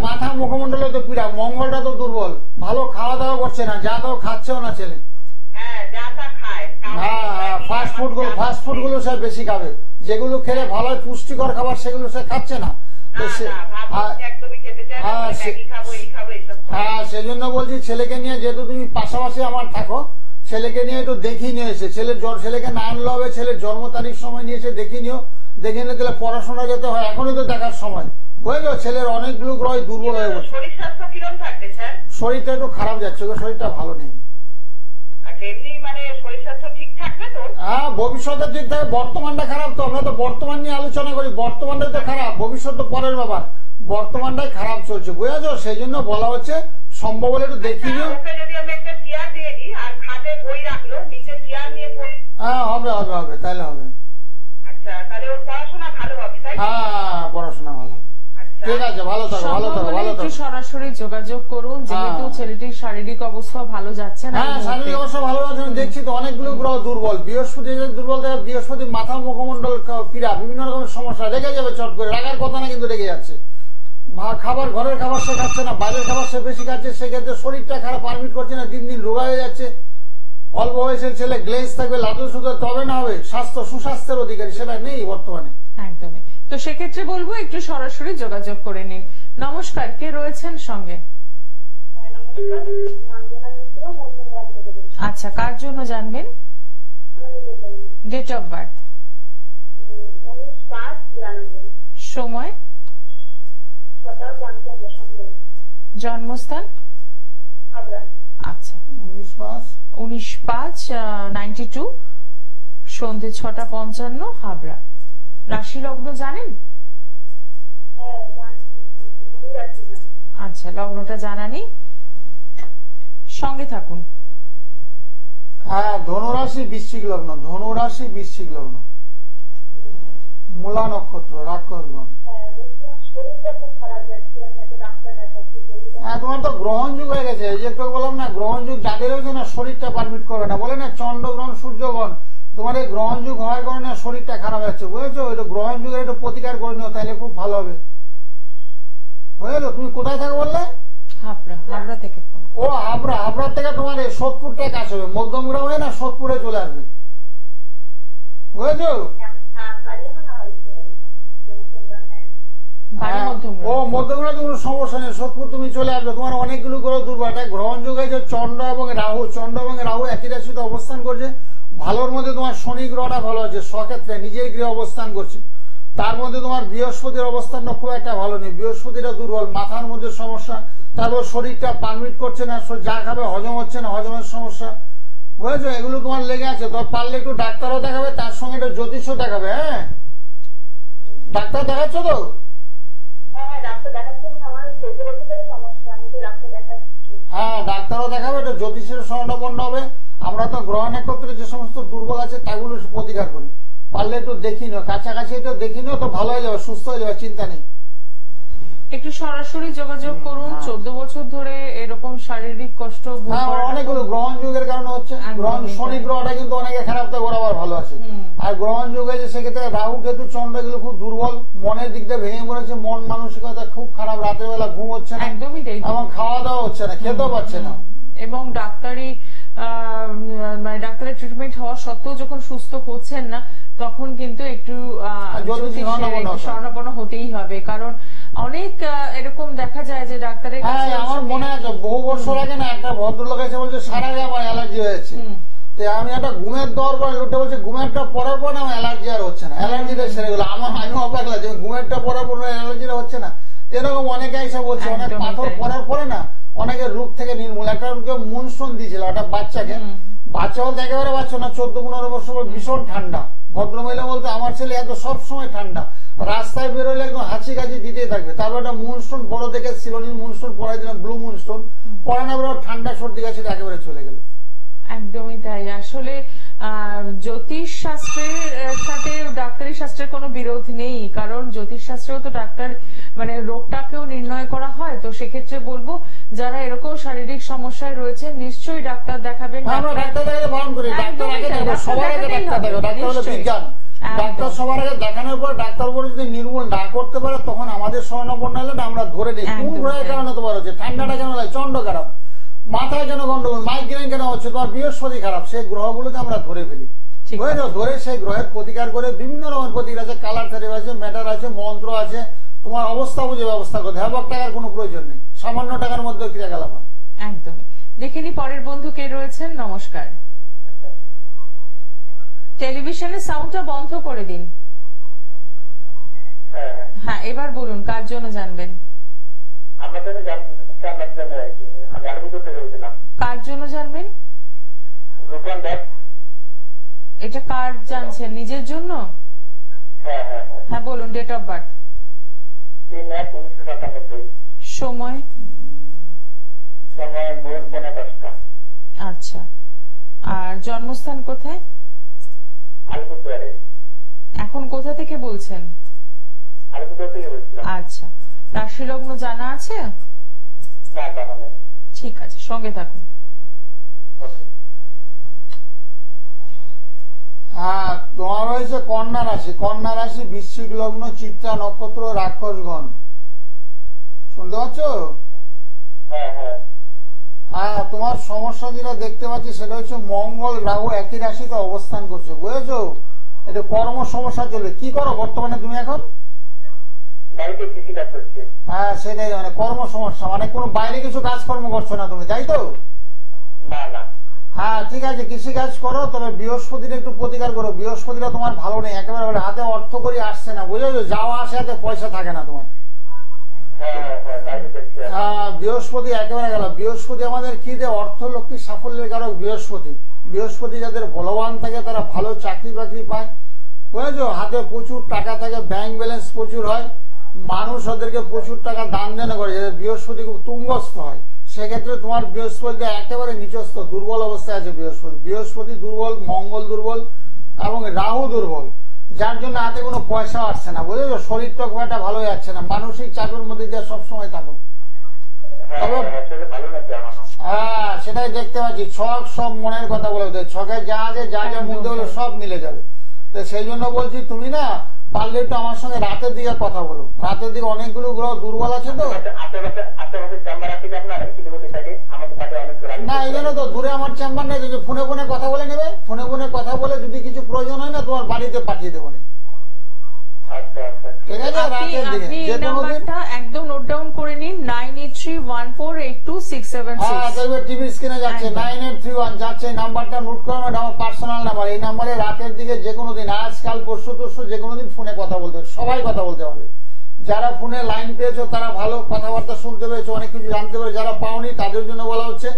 মাথা মুখমন্ডলে তো পীড়া, মঙ্গলটা তো দুর্বল, ভালো খাওয়া দাওয়া করছে না, যা তাও খাচ্ছেও না ছেলে। হ্যাঁ, যা তা খায়। হ্যাঁ, ফাস্ট ফুড গুলো সে বেশি খাবে। যেগুলো খেলে ভালো হয়, পুষ্টিকর খাবার, সেগুলো সে খাচ্ছে না। তো একদমই খেতে চায় না, ম্যাগি খাবো, এই খাবো, এইসব। হ্যাঁ, সেজন্য বলছি ছেলেকে নিয়ে, যেহেতু তুমি পাশাপাশি আমার থাকো, ছেলেকে নিয়ে একটু দেখিয়ে নিয়ে এসে, ছেলেকে না আনলে হবে, ছেলের জন্ম তারিখ সময় নিয়ে এসে দেখিয়ে নিও। দেখে নিয়ে তাহলে পড়াশোনা যেতে হয়, এখনই তো দেখার সময়, বুঝলো? ছেলের অনেকগুলো গ্রহ দুর্বল হয়ে গেছে। শরীর স্বাস্থ্য কিরম থাকবে স্যার? শরীরটা একটু খারাপ যাচ্ছে, শরীরটা ভালো নেই। আচ্ছা, এমনি মানে শরীর স্বাস্থ্য ঠিক থাকবে তো? হ্যাঁ, ভবিষ্যতে ঠিক থাকে। বর্তমানটা খারাপ তো, আমরা তো বর্তমান নিয়ে আলোচনা করি। বর্তমানটাই তো খারাপ, ভবিষ্যৎ তো পরের ব্যাপার। বর্তমানটাই খারাপ চলছে, বুঝেছো? সেই জন্য বলা হচ্ছে সম্ভব হলে একটু দেখিয়ে নিও। ওকে যদি আমি একটা চেয়ার দিয়ে দিই, আর খাটে বই রাখলো, নিচে চেয়ার নিয়ে পড়ি। হ্যাঁ, হবে হবে হবে, তাহলে হবে। আচ্ছা, তাহলে ওর পড়াশোনা ভালো হবে, তাই? হ্যাঁ, পড়াশোনা ভালো হবে। আচ্ছা। ঠিক আছে, ভালো থাকো, ভালো সম্ভব থাকো, হলে ভালো একটু থাকো। সরাসরি যোগাযোগ করুন, যেহেতু হ্যাঁ। ছেলেটির শারীরিক অবস্থা ভালো যাচ্ছে না। হ্যাঁ, এই শারীরিক মুহূর্তে। অবস্থা ভালো আছে, দেখছি তো অনেকগুলো গ্রহ দুর্বল। বৃহস্পতি যদি দুর্বল থাকে, বৃহস্পতি মাথা মুখমন্ডল পীড়া, বিভিন্ন রকমের সমস্যা, রেগে যাবে চট করে। রাগার কথা না, কিন্তু রেগে যাচ্ছে। খাবার, ঘরের খাবার সে খাচ্ছে না, বাইরের খাবার সে বেশি খাচ্ছে, সেক্ষেত্রে শরীরটা খারাপ, পারমিট করছে না, দিন দিন রোগা হয়ে যাচ্ছে। অল্প বয়সের ছেলে গ্লেজ থাকবে, লাদু সুদর, তবে না হবে। সুস্বাস্থ্যের অধিকারী সেটা নেই বর্তমানে। একদমই। তো সেক্ষেত্রে বলবো একটু সরাসরি যোগাযোগ করে নিন। নমস্কার, কে রয়েছেন সঙ্গে? হ্যাঁ, নমস্কার। অঞ্জনা মিত্র, মধ্যমগ্রাম থেকে বলছি। আচ্ছা, কার জন্য জানবেন? আমার নিজের জন্য। Date of birth? 19/5/92। সময়? 6:55 সন্ধ্যে। জন্মস্থান? হাবড়া। আচ্ছা, 19/5/92, সন্ধ্যে 6:55, হাবড়া। রাশি লগ্ন জানেন? হ্যাঁ, জানি। ধনু রাশি জানি। আচ্ছা, লগ্নটা জানা নেই, সঙ্গে থাকুন। হ্যাঁ, ধনুরাশি বৃশ্চিক লগ্ন, ধনুরাশি বৃশ্চিক লগ্ন, মূলা নক্ষত্র, রাক্ষসগণ। হ্যাঁ, বলছিলাম শরীরটা খুব খারাপ যাচ্ছে, আমি একটা ডাক্তার দেখাচ্ছি। হ্যাঁ, তোমার তো গ্রহণযুগ হয়ে গেছে। এই যে একটু বললাম না, গ্রহণযুগ যাদের হয়েছে না, শরীরটা পারমিট করবে না, বলে না চন্দ্রগ্রহণ সূর্যগ্রহণ। তোমার এই গ্রহণযুগ হওয়ার কারণে শরীরটা খারাপ যাচ্ছে, বুঝেছো? ওই গ্রহণযুগের একটু প্রতিকার করে নিও, তাহলে খুব ভালো হবে, বুঝেছো? তুমি কোথায় থাকো বললে? হাবড়া। হাবড়া থেকে ফোন। ও, হাবড়া থেকে তোমার এই সোদপুরটায় কাছে হবে, মধ্যমগ্রাম হয়ে না সোদপুরে চলে আসবে, বুঝেছো? বাড়ি মধ্যমগ্রাম। ও, মধ্যমগ্রাম কোনো সমস্যা নেই, সোদপুর তুমি চলে আসবে। তোমার অনেকগুলো গ্রহ দুর্বল। একটা গ্রহণযোগ হয়েছে চন্দ্র এবং রাহু একই রাশিতে অবস্থান করছে। ভালোর মধ্যে তোমার শনি গ্রহটা ভালো আছে, স্বক্ষেত্রে নিজের গৃহে অবস্থান করছে। তার মধ্যে তোমার বৃহস্পতির অবস্থানটা খুব একটা ভালো নেই, বৃহস্পতিটা দুর্বল, মাথার মধ্যে সমস্যা। তারপর শরীরটা পারমিট করছে না, যা খাবে হজম হচ্ছে না, হজমের সমস্যা, বুঝেছো? এগুলো তোমার লেগে আছে। তো পারলে একটু ডাক্তারও দেখাবে, তার সঙ্গে একটু জ্যোতিষও দেখাবে। হ্যাঁ, ডাক্তার দেখাচ্ছ তো? হ্যাঁ, ডাক্তার দেখাচ্ছি। আমার 14 বছর ধরে সমস্যা, আমি তো ডাক্তার দেখাচ্ছি। হ্যাঁ, ডাক্তারও দেখাবে, এটা জ্যোতিষের স্বর্ণপন্ন হবে। আমরা তো গ্রহ নক্ষত্রে যে সমস্ত দুর্বল আছে তাগুলো প্রতিকার করি। পারলে একটু দেখি নিও, কাছাকাছি একটু দেখি নিও, তো ভালো হয়ে যাবে, সুস্থ হয়ে যাবে, চিন্তা নেই। একটু সরাসরি যোগাযোগ করুন। 14 বছর ধরে এরকম শারীরিক কষ্ট ভোগ হ্যাঁ, করাটা অনেকগুলো গ্রহণ যুগের কারণে হচ্ছে। গ্রহণ, শনি গ্রহটা কিন্তু অনেকে খারাপ থাকে, ওরা আবার ভালো আছে। আর গ্রহণ যুগে যে সেক্ষেত্রে রাহু কেতু চন্দ্র এগুলো খুব দুর্বল, মনের দিক দিয়ে ভেঙে পড়েছে, মন মানসিকতা খুব খারাপ, রাতের বেলা ঘুম হচ্ছে না, একদমই তাই। এবং খাওয়া দাওয়া হচ্ছে না, খেতেও পাচ্ছে না। এবং ডাক্তারের ট্রিটমেন্ট হওয়া সত্ত্বেও যখন সুস্থ হচ্ছেন না, তখন কিন্তু একটু স্বর্ণাপন্ন হতেই হবে। কারণ অনেক এরকম দেখা যায় যে ডাক্তারের হ্যাঁ, কাছে আমার মনে আছে বহু বছর আগে না একটা ভদ্রলোক এসে বলছে সারা গায়ে আমার অ্যালার্জি হয়েছে। তো আমি একটা ঘুমের দেওয়ার পর লোকটা বলছে ঘুমেরটা পরার পর আমার অ্যালার্জি আর হচ্ছে না, অ্যালার্জিটা সেরে গেল। আমি অবাক লাগছে, ঘুমেরটা পরার পর অ্যালার্জিটা হচ্ছে না। এরকম অনেকে এসে বলছে, অনেক পাথর পরার পরে না অনেকের রোগ থেকে নির্মূল। একটা রোগকে মুনস্টোন দিয়েছিল একটা বাচ্চাকে, বাচ্চা বলতে একেবারে বাচ্চা না, 14-15 বছর, ভীষণ ঠান্ডা। ভদ্রমহিলা বলতে আমার ছেলে এত সবসময় ঠান্ডা, রাস্তায় বেরোলে একদম হাঁচি কাছি দিতেই থাকবে। তারপর একটা মুনস্টোন বড় দেখে সিলোনিন মুনস্টোন পরাই দিলাম, ব্লু মুনস্টোন পরানো, ঠান্ডা সর্দি কাছে একেবারে চলে গেল। একদমই তাই। আসলে জ্যোতিষ শাস্ত্রের সাথে ডাক্তারি শাস্ত্রের কোনো বিরোধ নেই, কারণ জ্যোতিষ শাস্ত্রেও তো ডাক্তার রোগটাকেও নির্ণয় করা হয়। তো সেক্ষেত্রে বলবো যারা এরকম শারীরিক সমস্যায় রয়েছে নিশ্চয়ই ডাক্তার দেখাবেন। আমরা ডাক্তার দেখাতে বারণ করি, ডাক্তার আগে দেখো, সবার আগে ডাক্তার দেখো, ডাক্তার হলো বিজ্ঞান। ডাক্তার সবার আগে দেখানোর পর ডাক্তার বলে যদি নির্মূল না করতে পারে তখন আমাদের স্বর্ণপন্ন হলে আমরা ধরে নিই কোন গ্রহের কারণে তোমার হচ্ছে, ঠান্ডাটা কেন লাগে, চন্ড খারাপ, মাথায় কেন গন্ডগোল, মাইগ্রেন কেন হচ্ছে, তোমার বৃহস্পতি খারাপ, সেই গ্রহগুলোকে আমরা ধরে ফেলি। ধরে সেই গ্রহের প্রতিকার করে বিভিন্ন রকমের প্রতিকার আছে, কালার থেরাপি আছে, ম্যাটার আছে, মন্ত্র আছে, তোমার অবস্থা বুঝে ব্যবস্থা করতে হবে। টাকার কোনো প্রয়োজন নেই, সামান্য টাকার মধ্যে ক্রিয়াকলাপ হয়। একদমই। দেখিনি পরের বন্ধু কে রয়েছেন। নমস্কার। টেলিভিশনের সাউন্ডটা বন্ধ করে দিন। হ্যাঁ, এবার বলুন কার জন্য জানবেন। কার জন্য জানবেন? এটা কার জানছেন, নিজের জন্য? হ্যাঁ বলুন, ডেট অফ বার্থ, সময়। আচ্ছা, আর জন্মস্থান কোথায়? এখন কোথা থেকে বলছেন? আচ্ছা, রাশি লগ্ন জানা আছে? ঠিক আছে, সঙ্গে থাকুন। হ্যাঁ, তোমার হয়েছে কন্যা রাশি। কন্যা রাশি, বৃশ্চিক লগ্ন, চিত্রা নক্ষত্র, রাক্ষসগণ। শুনতে পাচ্ছ? হ্যাঁ, তোমার সমস্যা যেটা দেখতে পাচ্ছি সেটা হচ্ছে মঙ্গল রাহু একই রাশিতে অবস্থান করছে, বুঝেছো? এটা কর্ম সমস্যা চলবে। কি করো বর্তমানে তুমি এখন? হ্যাঁ, সেটাই, কর্ম সমস্যা, কোনো বাইরে কিছু কাজকর্ম করছো না তুমি, তাই তো? হ্যাঁ, ঠিক আছে, কৃষি কাজ করো, তবে বৃহস্পতিটা একটু প্রতিকার করো। বৃহস্পতিটা তোমার ভালো নেই, একেবারে হাতে অর্থ করি আসছে না, বুঝেছো? যাওয়া আসে হাতে পয়সা থাকে না তোমার। বৃহস্পতি একেবারে গেল। বৃহস্পতি আমাদের কি দেয়? অর্থ লক্ষ্মী সাফল্যের কারক বৃহস্পতি। বৃহস্পতি যাদের বলবান থাকে তারা ভালো চাকরি বাকরি পায়, বুঝেছো? হাতে প্রচুর টাকা থাকে, ব্যাংক ব্যালেন্স প্রচুর হয়, মানুষ ওদেরকে প্রচুর টাকা দান দেন করে, যাদের বৃহস্পতি খুব তুঙ্গস্থ হয়। সেক্ষেত্রে তোমার বৃহস্পতি একেবারে নিচস্থ দুর্বল অবস্থায় আছে। বৃহস্পতি দুর্বল, মঙ্গল দুর্বল এবং রাহু দুর্বল, যার জন্য হাতে কোনো পয়সা আসছে না, বুঝেছো? শরীরটা খুব একটা ভালো যাচ্ছে না, মানসিক চাপের মধ্যে দিয়ে সবসময় থাকো। হ্যাঁ, সেটাই দেখতে পাচ্ছি। ছক সব মনের কথা বলে, ছকে যা আছে, যা যা মধ্যে হলো সব মিলে যাবে। তো সেই জন্য বলছি তুমি না পারলে একটু আমার সঙ্গে রাতের দিকে কথা বলো। রাতের দিকে অনেকগুলো গ্রহ দুর্বল আছে তো, না এই জন্য তো দূরে আমার চেম্বার নেই, ফোনে ফোনে কথা বলে নেবে। ফোনে ফোনে কথা বলে যদি কিছু প্রয়োজন হয় না তোমার বাড়িতে পাঠিয়ে দেবো। ঠিক আছে, রাতের দিকে যে কোনো দিন একদম নোট ডাউন করে নিন। 9831482676। হ্যাঁ, দেখবে টিভির স্ক্রিনে যাচ্ছে 9831 যাচ্ছে, নাম্বারটা নোট করো, এটা আমার পার্সোনাল নাম্বার। এই নাম্বারে রাতের দিকে যে কোনো দিন, আজকাল পরশু তরশু যে কোনো দিন ফোনে কথা বলতে হবে, সবাই কথা বলতে হবে। যারা ফোনে লাইন পেয়েছো তারা ভালো কথাবার্তা শুনতে পেয়েছো, অনেক কিছু জানতে পেরেছো। যারা পাওনি তাদের জন্য বলা হচ্ছে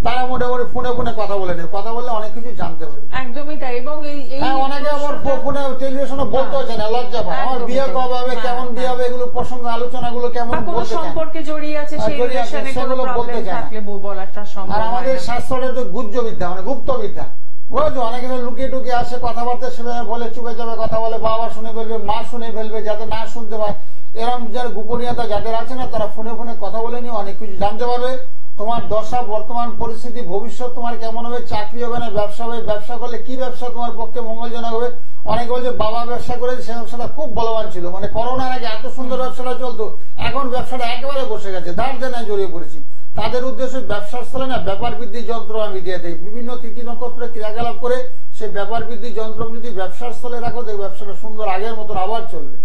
তারা মোটামুটি ফোনে ফোনে কথা বলে নেয়, কথা বললে অনেক কিছু জানতে পারে। একদমই তাই। এবং হ্যাঁ, অনেকে আমার ফোনে টেলিভিশনে বলতে হচ্ছে না, লজ্জা পায়, আমার বিয়ে কবে হবে, কেমন বিয়ে হবে, এগুলো প্রসঙ্গ আলোচনাগুলো কেমন বলতে চায়, সম্পর্কে জড়িয়ে আছে সেই রিলেশনে কোনো প্রবলেম থাকলে বলাটা সম্ভব। আর আমাদের শাস্ত্রটা তো গুহ্যবিদ্যা, মানে গুপ্তবিদ্যা, বুঝেছো? অনেকে লুকিয়ে টুকিয়ে আসে, কথাবার্তা সেভাবে বলে, চুপে যাবে কথা বলে, বাবা শুনে ফেলবে, মা শুনে ফেলবে, যাতে না শুনতে পায়। এরকম যার গোপনীয়তা যাদের আছে না, তারা ফোনে ফোনে কথা বলে নিয়ে অনেক কিছু জানতে পারবে। তোমার দশা, বর্তমান পরিস্থিতি, ভবিষ্যৎ তোমার কেমন হবে, চাকরি হবে না ব্যবসা হবে, ব্যবসা করলে কি ব্যবসা তোমার পক্ষে মঙ্গলজনক হবে। অনেকে বলছে বাবা ব্যবসা করেছে, সেই ব্যবসাটা খুব বলবান ছিল, মানে করোনার আগে এত সুন্দর ব্যবসাটা চলতো, এখন ব্যবসাটা একেবারে বসে গেছে, ধার দেনায় জড়িয়ে পড়েছি। তাদের উদ্দেশ্যে ব্যবসার স্থলে না ব্যাপার বৃদ্ধি যন্ত্র আমি দিয়ে দিই, বিভিন্ন তিথি নক্ষত্রে ক্রিয়াকলাপ করে সেই ব্যাপার বৃদ্ধি যন্ত্র যদি ব্যবসার স্থলে রাখো, দেখ ব্যবসাটা সুন্দর আগের মতন আবার চলবে।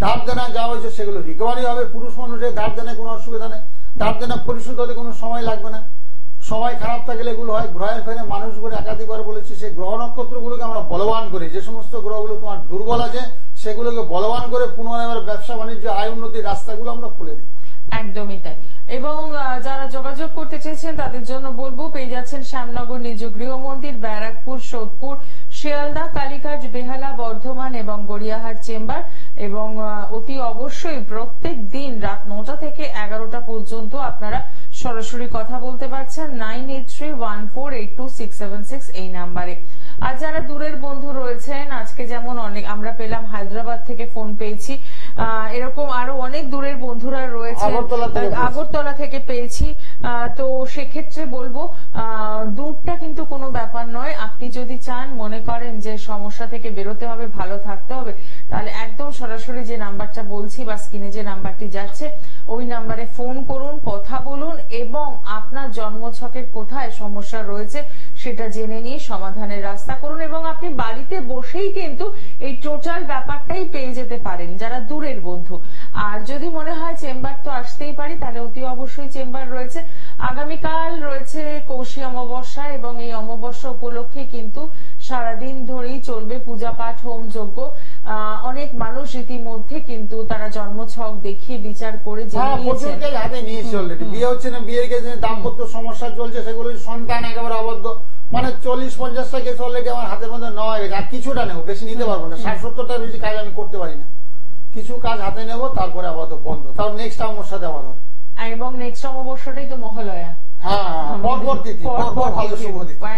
ধার দেনা যা হয়েছে সেগুলো রিকভারি হবে। পুরুষ মানুষের ধার দেনায় কোনো অসুবিধা নেই, ধার দেনা পরিশোধ হতে কোনো সময় লাগবে না। সময় খারাপ থাকলে এগুলো হয়। গ্রহের ফেরে মানুষগুলো একাধিকবার বলেছি, সেই গ্রহ নক্ষত্রগুলোকে আমরা বলবান করি। যে সমস্ত গ্রহগুলো তোমার দুর্বল আছে সেগুলোকে বলবান করে পুনরায় ব্যবসা বাণিজ্য, আয় উন্নতির রাস্তাগুলো আমরা খুলে দিই। একদমই তাই। এবং যারা যোগাযোগ করতে চেয়েছেন তাদের জন্য বলবো, পেয়ে যাচ্ছেন শ্যামনগর নিজ গৃহ মন্দির, ব্যারাকপুর, সোদপুর, শিয়ালদা, কালীঘাট, বেহালা, বর্ধমান এবং গড়িয়াহাট চেম্বার। এবং অতি অবশ্যই প্রত্যেক দিন রাত 9টা থেকে 11টা পর্যন্ত আপনারা সরাসরি কথা বলতে পারছেন 9831482676 এই নাম্বারে। আর যারা দূরের বন্ধু রয়েছেন, আজকে যেমন অনেক আমরা পেলাম হায়দ্রাবাদ থেকে ফোন পেয়েছি, এরকম আরো অনেক দূরের বন্ধুরা রয়েছে, আগরতলা থেকে পেয়েছি। তো সেক্ষেত্রে বলবো দূরটা কিন্তু কোনো ব্যাপার নয়। আপনি যদি চান, মনে করেন যে সমস্যা থেকে বেরোতে হবে, ভালো থাকতে হবে, তাহলে একদম সরাসরি যে নাম্বারটা বলছি বা স্ক্রিনে যে নাম্বারটি যাচ্ছে ওই নাম্বারে ফোন করুন, কথা বলুন এবং আপনার জন্মছকের কোথায় সমস্যা রয়েছে সেটা জেনে নিয়ে সমাধানের রাস্তা করুন। এবং আপনি বাড়িতে বসেই কিন্তু এই টোটাল ব্যাপারটাই পেয়ে যেতে পারেন যারা দূরের বন্ধু। আর যদি মনে হয় চেম্বার তো আসতেই পারি, তাহলে অতি অবশ্যই চেম্বার রয়েছে। আগামীকাল রয়েছে কৌশী অমাবস্যা এবং এই অমাবস্যা উপলক্ষে কিন্তু সারাদিন ধরেই চলবে পূজা পাঠ, হোম যজ্ঞ। অনেক মানুষ ইতিমধ্যে কিন্তু তারা জন্মছক দেখিয়ে বিচার করে জেনে নিয়েছেন, হাতে নিয়েছে অলরেডি। বিয়ে হচ্ছে না, বিয়ের ক্ষেত্রে দাম্পত্য সমস্যা চলছে, সেগুলো সন্তান একেবারে আবদ্ধ, মানে 40-50টা কেস অলরেডি আমার হাতের মধ্যে নেওয়া হয়ে গেছে। আর কিছুটা নেব, বেশি নিতে পারবো না, 60-70টার বেশি কাজ আমি করতে পারি না। কিছু কাজ হাতে নেব, তারপরে আবার বন্ধ, তার নেক্সট আমার সাথে আবার হবে। এবং নেক্সট অমাবস্যাটাই তো মহালয়া,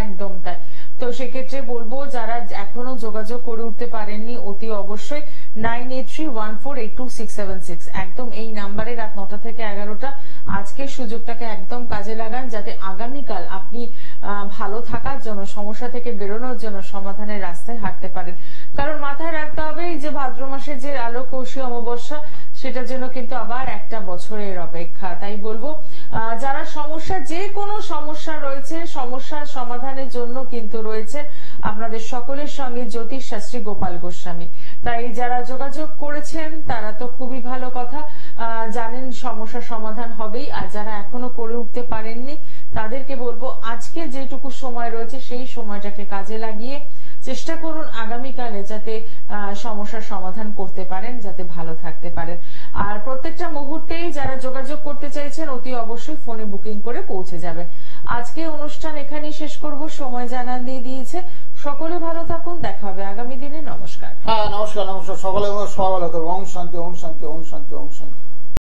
একদম তাই। তো সেক্ষেত্রে বলবো যারা এখনো যোগাযোগ করে উঠতে পারেননি, অতি অবশ্যই 9831482676 একদম এই নাম্বারে রাত 9টা থেকে 11টা আজকের সুযোগটাকে একদম কাজে লাগান, যাতে আগামীকাল আপনি ভালো থাকার জন্য, সমস্যা থেকে বেরোনোর জন্য সমাধানের রাস্তায় হাঁটতে পারেন। কারণ মাথায় রাখতে হবে যে ভাদ্র মাসে যে আলো কৌশী অমাবস্যা, সেটার জন্য কিন্তু আবার একটা বছরের অপেক্ষা। তাই বলবো যারা সমস্যা, যে কোনো সমস্যা রয়েছে, সমস্যার সমাধানের জন্য কিন্তু রয়েছে আপনাদের সকলের সঙ্গে জ্যোতিষ শাস্ত্রী গোপাল গোস্বামী। তাই যারা যোগাযোগ করেছেন তারা তো খুবই ভালো কথা, জানেন সমস্যার সমাধান হবেই। আর যারা এখনো করে উঠতে পারেননি তাদেরকে বলবো আজকে যেটুকু সময় রয়েছে সেই সময়টাকে কাজে লাগিয়ে চেষ্টা করুন আগামীকালে যাতে সমস্যার সমাধান করতে পারেন, যাতে ভালো থাকতে পারেন। আর প্রত্যেকটা মুহূর্তেই যারা যোগাযোগ করতে চাইছেন অতি অবশ্যই ফোনে বুকিং করে পৌঁছে যাবেন। আজকে অনুষ্ঠান এখানেই শেষ করব, সময় জানান দিয়ে দিয়েছে। সকলে ভালো থাকুন, দেখা হবে আগামী দিনে। নমস্কার। হ্যাঁ, নমস্কার। সকলে সবাই ভালো থাকুন। ওম শান্তি, ওম শান্তি, ওম শান্তি, ওম শান্তি।